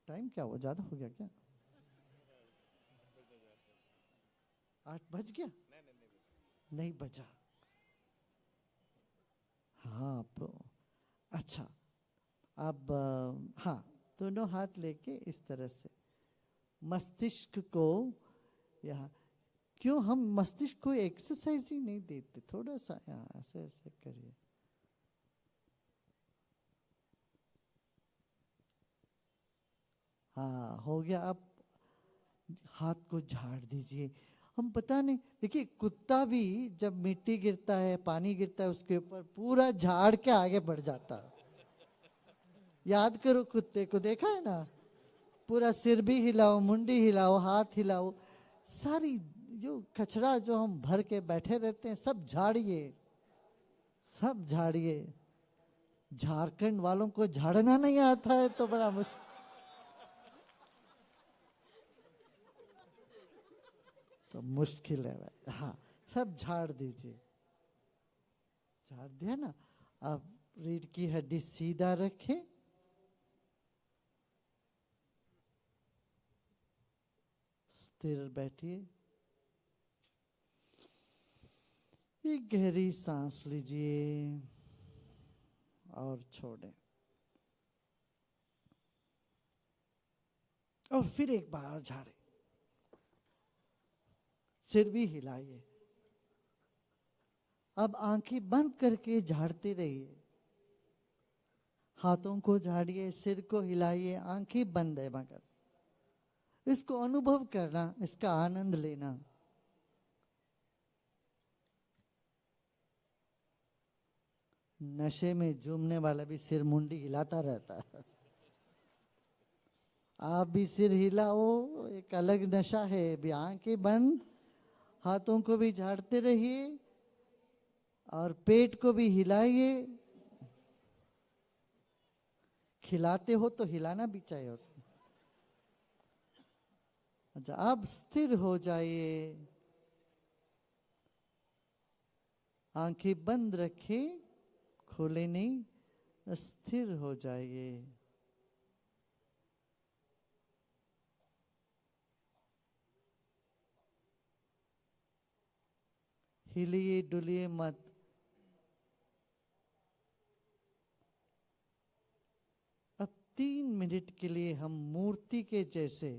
टाइम क्या हुआ, ज्यादा हो गया क्या? 8 बज गया? नहीं बजा। हाँ अच्छा, अब हाँ, दोनों हाथ लेके इस तरह से मस्तिष्क को यहाँ, क्यों हम मस्तिष्क को एक्सरसाइज ही नहीं देते? थोड़ा सा यहाँ ऐसे ऐसे करिए। हाँ, हो गया। अब हाथ को झाड़ दीजिए। हम पता नहीं, देखिए कुत्ता भी जब मिट्टी गिरता है, पानी गिरता है उसके ऊपर, पूरा झाड़ के आगे बढ़ जाता है। याद करो, कुत्ते को देखा है ना? पूरा सिर भी हिलाओ, मुंडी हिलाओ, हाथ हिलाओ, सारी जो कचरा जो हम भर के बैठे रहते हैं सब झाड़िए, सब झाड़िए। झारखंड वालों को झाड़ना नहीं आता है तो बड़ा मुश्किल। तो मुश्किल है भाई। हाँ, सब झाड़ दीजिए। झाड़ दिया ना? अब रीढ़ की हड्डी सीधा रखें, स्थिर बैठिए। एक गहरी सांस लीजिए और छोड़ें। और फिर एक बार झाड़ें। सिर भी हिलाइए। अब आंखें बंद करके झाड़ते रहिए। हाथों को झाड़िए, सिर को हिलाइए, आंखें बंद है मगर इसको अनुभव करना, इसका आनंद लेना। नशे में झूमने वाला भी सिर मुंडी हिलाता रहता है। आप भी सिर हिलाओ, एक अलग नशा है। भी आंखें बंद, हाथों को भी झाड़ते रहिए और पेट को भी हिलाइए। खिलाते हो तो हिलाना भी चाहिए उसको। अच्छा, अब स्थिर हो जाइए, आंखें बंद रखें, खोले नहीं, स्थिर हो जाइए। हिलिए डुलिए मत। अब 3 मिनट के लिए हम मूर्ति के जैसे,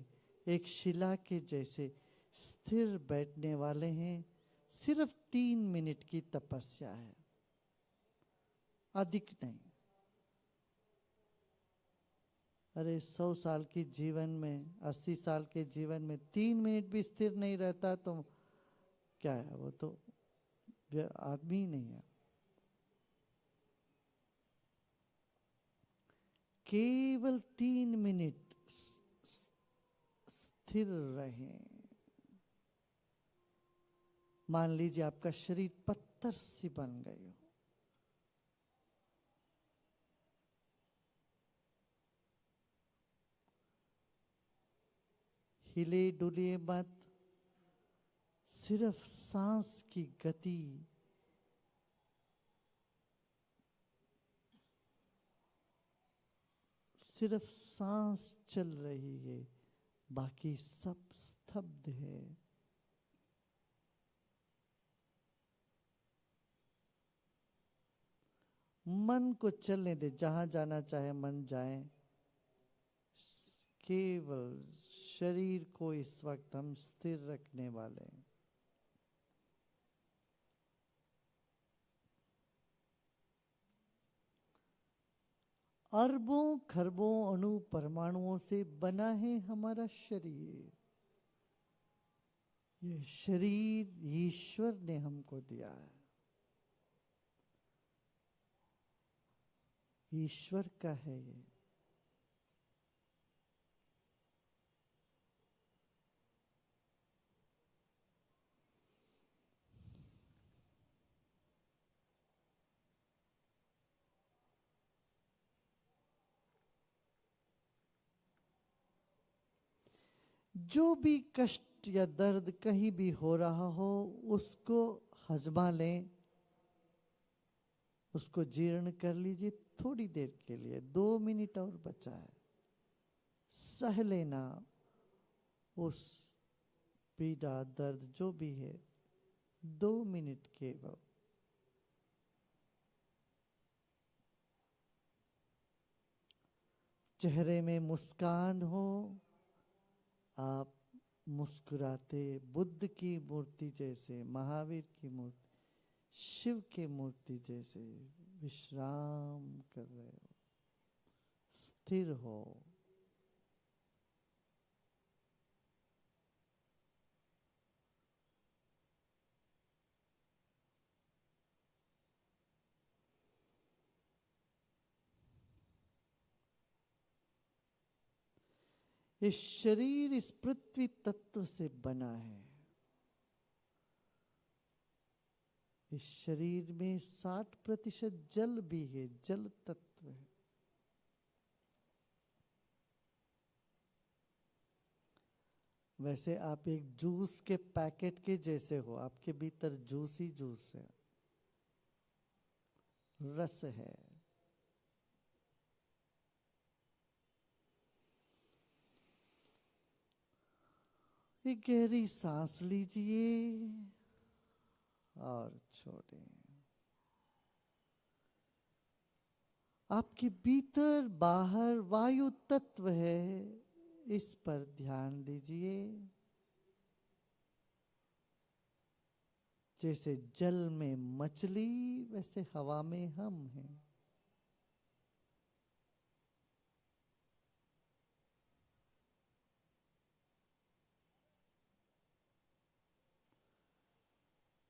एक शिला के जैसे स्थिर बैठने वाले हैं। सिर्फ 3 मिनट की तपस्या है, अधिक नहीं। अरे 100 साल के जीवन में, 80 साल के जीवन में 3 मिनट भी स्थिर नहीं रहता तो क्या है? वो तो आदमी ही नहीं है। केवल 3 मिनट स्थिर रहें। मान लीजिए आपका शरीर पत्थर से बन गई हो, हिले डुलिए मत, सिर्फ सांस की गति सिर्फ सांस चल रही है, बाकी सब स्तब्ध है। मन को चलने दे, जहां जाना चाहे मन जाए। केवल शरीर को इस वक्त हम स्थिर रखने वाले हैं। अरबों खरबों अणु परमाणुओं से बना है हमारा शरीर। ये शरीर ईश्वर ने हमको दिया है, ईश्वर का है ये। जो भी कष्ट या दर्द कहीं भी हो रहा हो, उसको हजमा लें, उसको जीर्ण कर लीजिए थोड़ी देर के लिए। 2 मिनट और बचा है, सह लेना उस पीड़ा दर्द जो भी है, 2 मिनट केवल। चेहरे में मुस्कान हो, आप मुस्कुराते बुद्ध की मूर्ति जैसे, महावीर की मूर्ति, शिव की मूर्ति जैसे विश्राम कर रहे हो, स्थिर हो। इस शरीर इस पृथ्वी तत्व से बना है। इस शरीर में 60% जल भी है, जल तत्व है। वैसे आप एक जूस के पैकेट के जैसे हो, आपके भीतर जूस ही जूस है, रस है। एक गहरी सांस लीजिए और छोड़ें। आपके भीतर बाहर वायु तत्व है, इस पर ध्यान दीजिए। जैसे जल में मछली, वैसे हवा में हम हैं।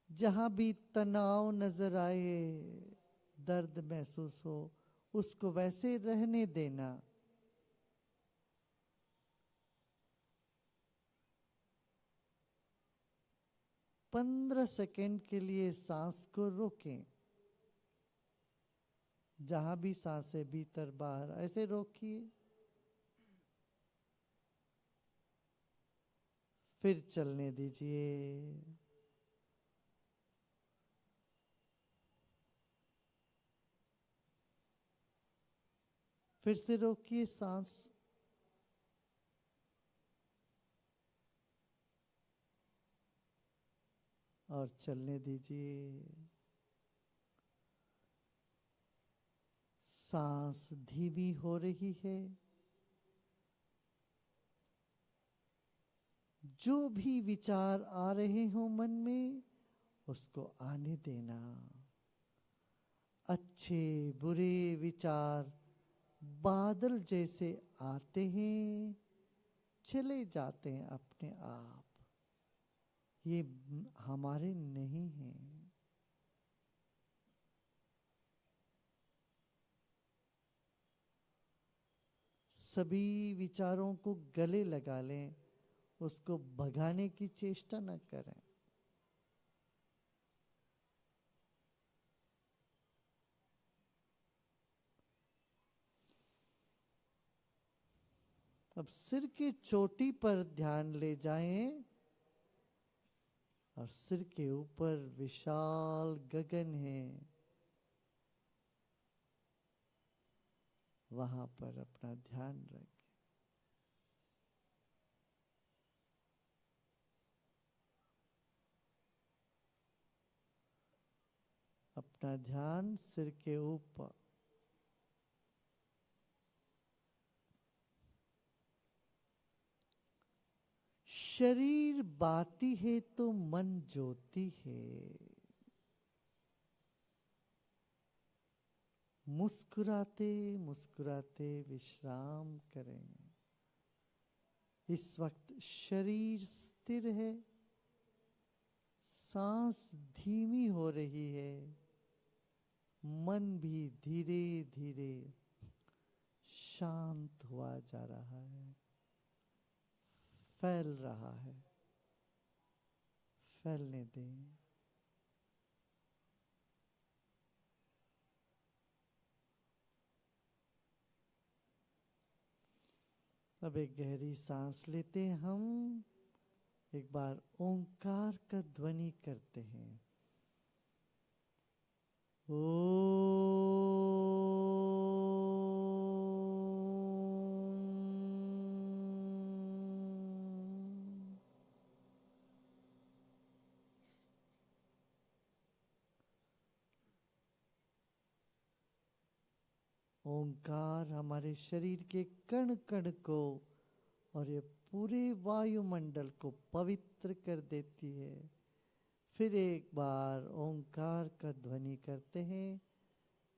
जहां भी तनाव नजर आए, दर्द महसूस हो, उसको वैसे रहने देना। पंद्रह सेकेंड के लिए सांस को रोकें। जहां भी सांसें भीतर बाहर, ऐसे रोकिए। फिर चलने दीजिए। फिर से रोकिए सांस। और चलने दीजिए। सांस धीमी हो रही है। जो भी विचार आ रहे हो मन में, उसको आने देना। अच्छे बुरे विचार बादल जैसे आते हैं, चले जाते हैं अपने आप। ये हमारे नहीं हैं। सभी विचारों को गले लगा लें, उसको भगाने की चेष्टा न करें। अब सिर के चोटी पर ध्यान ले जाएं और सिर के ऊपर विशाल गगन है, वहां पर अपना ध्यान रखें। अपना ध्यान सिर के ऊपर। शरीर बाती है तो मन ज्योति है। मुस्कुराते मुस्कुराते विश्राम करें। इस वक्त शरीर स्थिर है, सांस धीमी हो रही है, मन भी धीरे धीरे शांत हुआ जा रहा है, फैल रहा है। फैलने दें। अब एक गहरी सांस लेते हैं हम। एक बार ओंकार का ध्वनि करते हैं। ओंकार हमारे शरीर के कण कण को और ये पूरे वायुमंडल को पवित्र कर देती है। फिर एक बार ओंकार का ध्वनि करते हैं।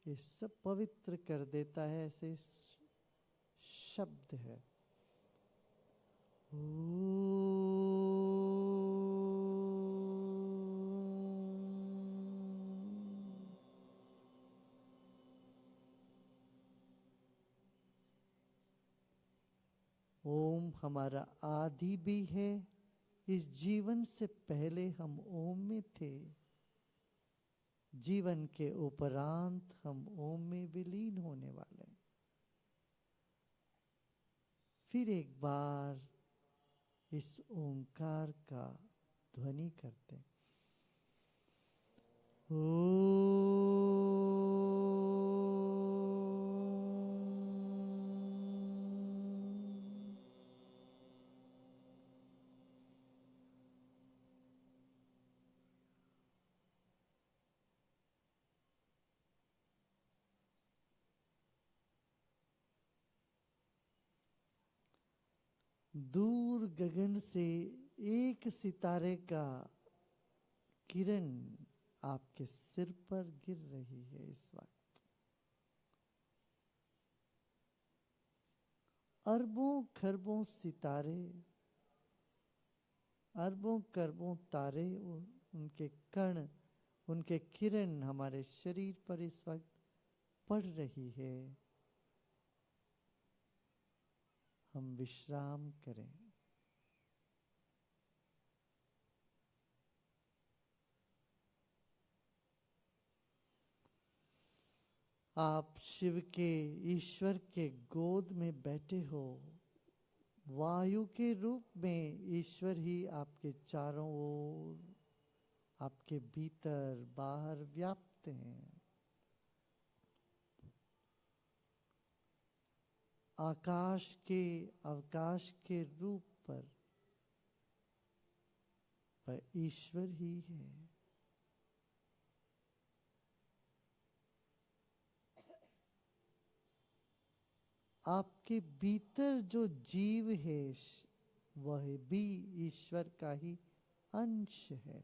ये सब पवित्र कर देता है, ऐसे शब्द है। ओम हमारा आदि भी है। इस जीवन से पहले हम ओम में थे। जीवन के उपरांत हम ओम में विलीन होने वाले हैं। फिर एक बार इस ओंकार का ध्वनि करते हैं। दूर गगन से एक सितारे का किरण आपके सिर पर गिर रही है। इस वक्त अरबों खरबों सितारे, अरबों खरबों तारे, उनके कण, उनके किरण हमारे शरीर पर इस वक्त पड़ रही है। हम विश्राम करें। आप शिव के, ईश्वर के गोद में बैठे हो। वायु के रूप में ईश्वर ही आपके चारों ओर, आपके भीतर बाहर व्याप्त हैं। आकाश के, अवकाश के रूप पर वह ईश्वर ही है। आपके भीतर जो जीव है वह भी ईश्वर का ही अंश है।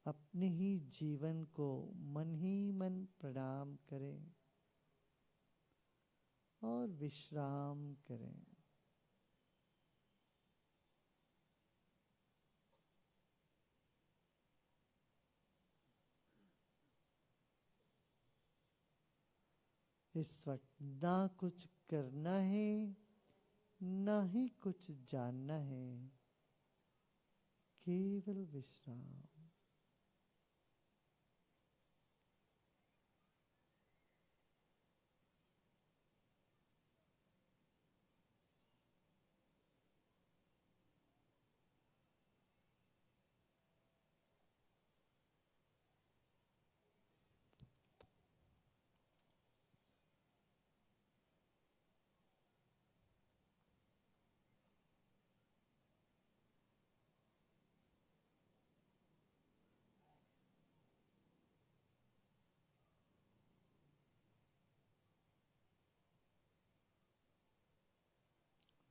अपने ही जीवन को मन ही मन प्रणाम करें और विश्राम करें। इस वक्त ना कुछ करना है, ना ही कुछ जानना है, केवल विश्राम।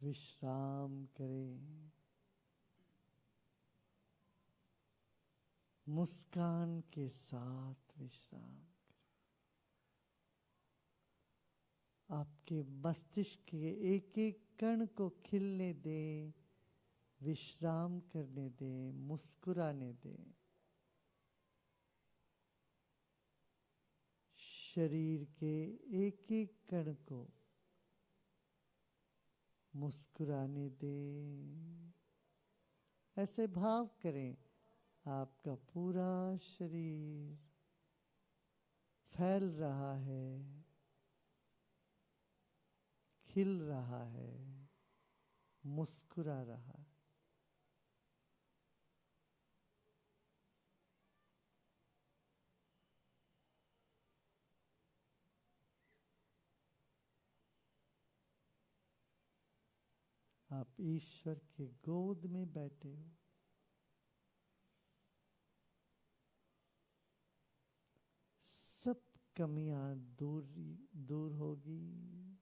विश्राम करें। मुस्कान के साथ विश्राम करें। आपके मस्तिष्क के एक एक कण को खिलने दें, विश्राम करने दें, मुस्कुराने दें। शरीर के एक एक कण को मुस्कुराने दें। ऐसे भाव करें आपका पूरा शरीर फैल रहा है, खिल रहा है, मुस्कुरा रहा है। आप ईश्वर के गोद में बैठे हो। सब कमियां दूर होगी।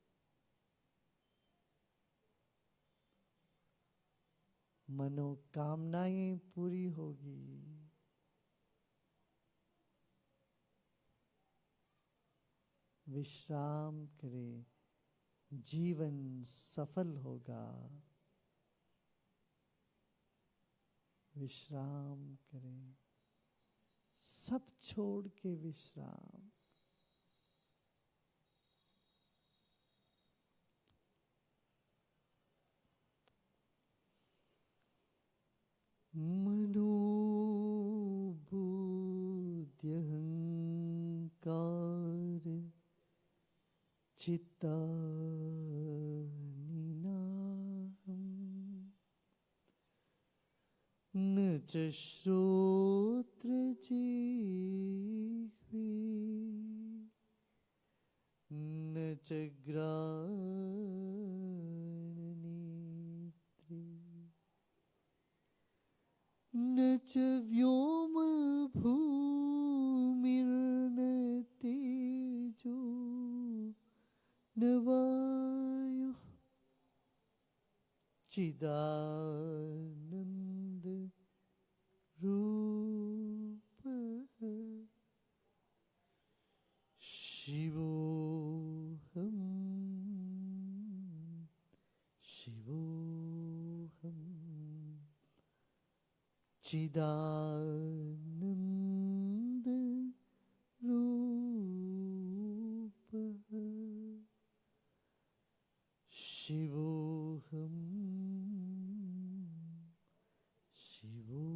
मनोकामनाएं पूरी होगी। विश्राम करें, जीवन सफल होगा। विश्राम करें, सब छोड़ के विश्राम। मनोबुद्ध्यहंकार चित्तानिनाहम् न च श्रोत्रजिह्वे न च घ्राणनेत्रे न च व्योमभूमिर्न तेजो न वायुः चिदानंद रूपः शिवोऽहम् शिवोऽहम् चिदानंद रूपः शिवोऽहम् शिवोऽहम्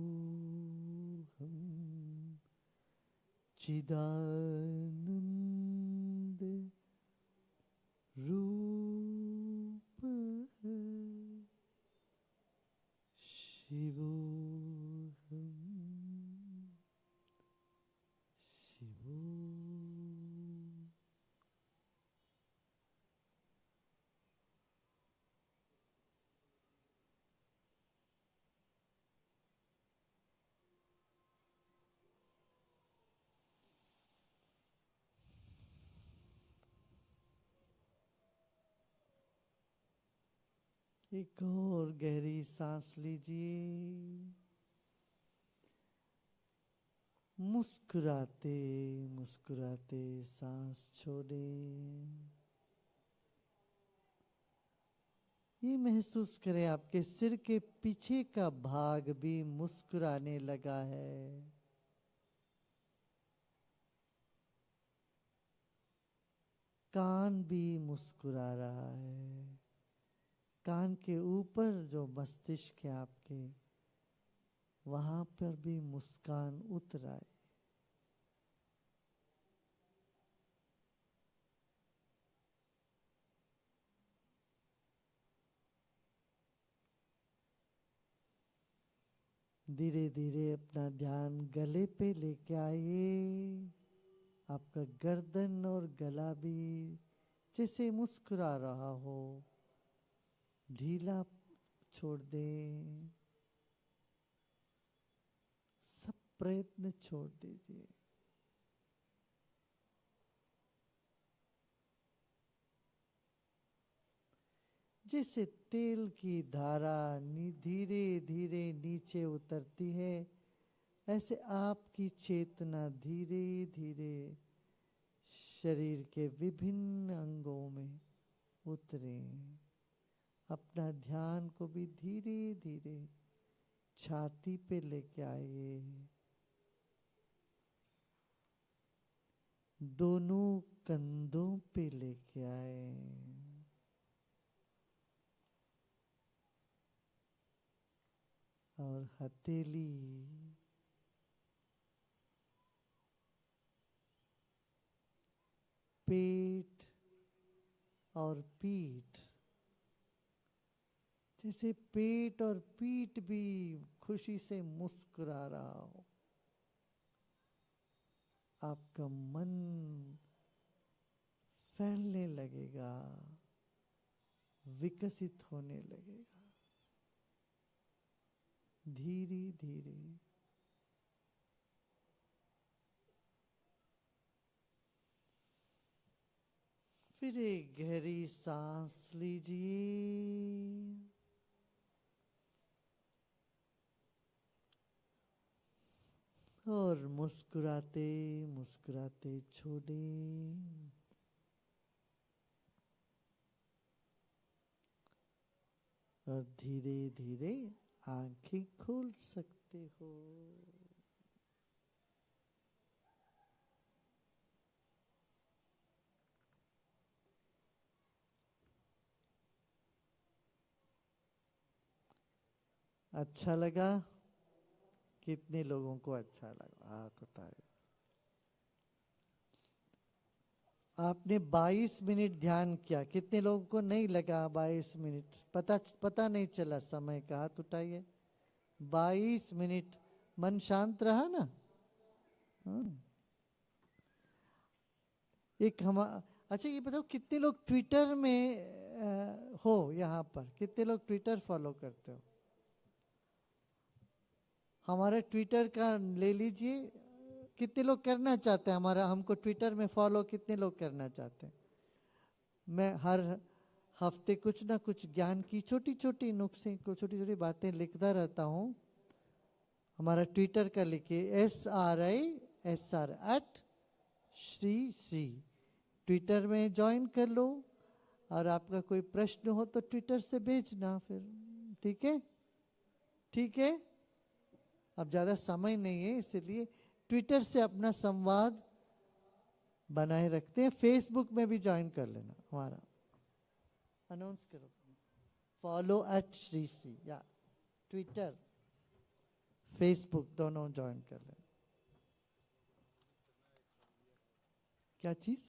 चिदानंद रूपः शिवोऽहम् शिवोऽहम्। एक और गहरी सांस लीजिए। मुस्कुराते मुस्कुराते सांस छोड़ें। ये महसूस करें आपके सिर के पीछे का भाग भी मुस्कुराने लगा है। कान भी मुस्कुरा रहा है। कान के ऊपर जो मस्तिष्क है आपके, वहां पर भी मुस्कान उतर आए। धीरे धीरे अपना ध्यान गले पे लेके आइए। आपका गर्दन और गला भी जैसे मुस्कुरा रहा हो, ढीला छोड़ दें। सब प्रयत्न छोड़ दीजिए। जैसे तेल की धारा धीरे धीरे नीचे उतरती है, ऐसे आपकी चेतना धीरे धीरे शरीर के विभिन्न अंगों में उतरे। अपना ध्यान को भी धीरे धीरे छाती पे लेके आइए, दोनों कंधों पे लेके आए, और हथेली पेट और पीठ, जैसे पेट और पीठ भी खुशी से मुस्कुरा रहा हो। आपका मन फैलने लगेगा, विकसित होने लगेगा धीरे धीरे। फिर एक गहरी सांस लीजिए और मुस्कुराते मुस्कुराते छोड़ें। और धीरे धीरे आंखें खोल सकते हो। अच्छा लगा? कितने लोगों को अच्छा लगा? हाथ उठाए। आपने 22 मिनट ध्यान किया, कितने लोगों को नहीं लगा 22 मिनट? पता नहीं चला समय का? हाथ उठाइए। 22 मिनट मन शांत रहा ना? एक हम अच्छा ये बताओ, कितने लोग ट्विटर में हो? यहाँ पर कितने लोग ट्विटर फॉलो करते हो? हमारे ट्विटर का ले लीजिए। कितने लोग करना चाहते हैं हमारा, हमको ट्विटर में फॉलो कितने लोग करना चाहते हैं? मैं हर हफ्ते कुछ ना कुछ ज्ञान की छोटी छोटी नुस्खे को, छोटी छोटी बातें लिखता रहता हूँ। हमारा ट्विटर का लिखिए SRISR @श्री। ट्विटर में ज्वाइन कर लो, और आपका कोई प्रश्न हो तो ट्विटर से भेजना फिर। ठीक है? ठीक है। अब ज़्यादा समय नहीं है, इसलिए ट्विटर से अपना संवाद बनाए रखते हैं। फेसबुक में भी ज्वाइन कर लेना, हमारा अनाउंस करो, फॉलो @श्री या ट्विटर फेसबुक दोनों ज्वाइन कर लेना। क्या चीज़?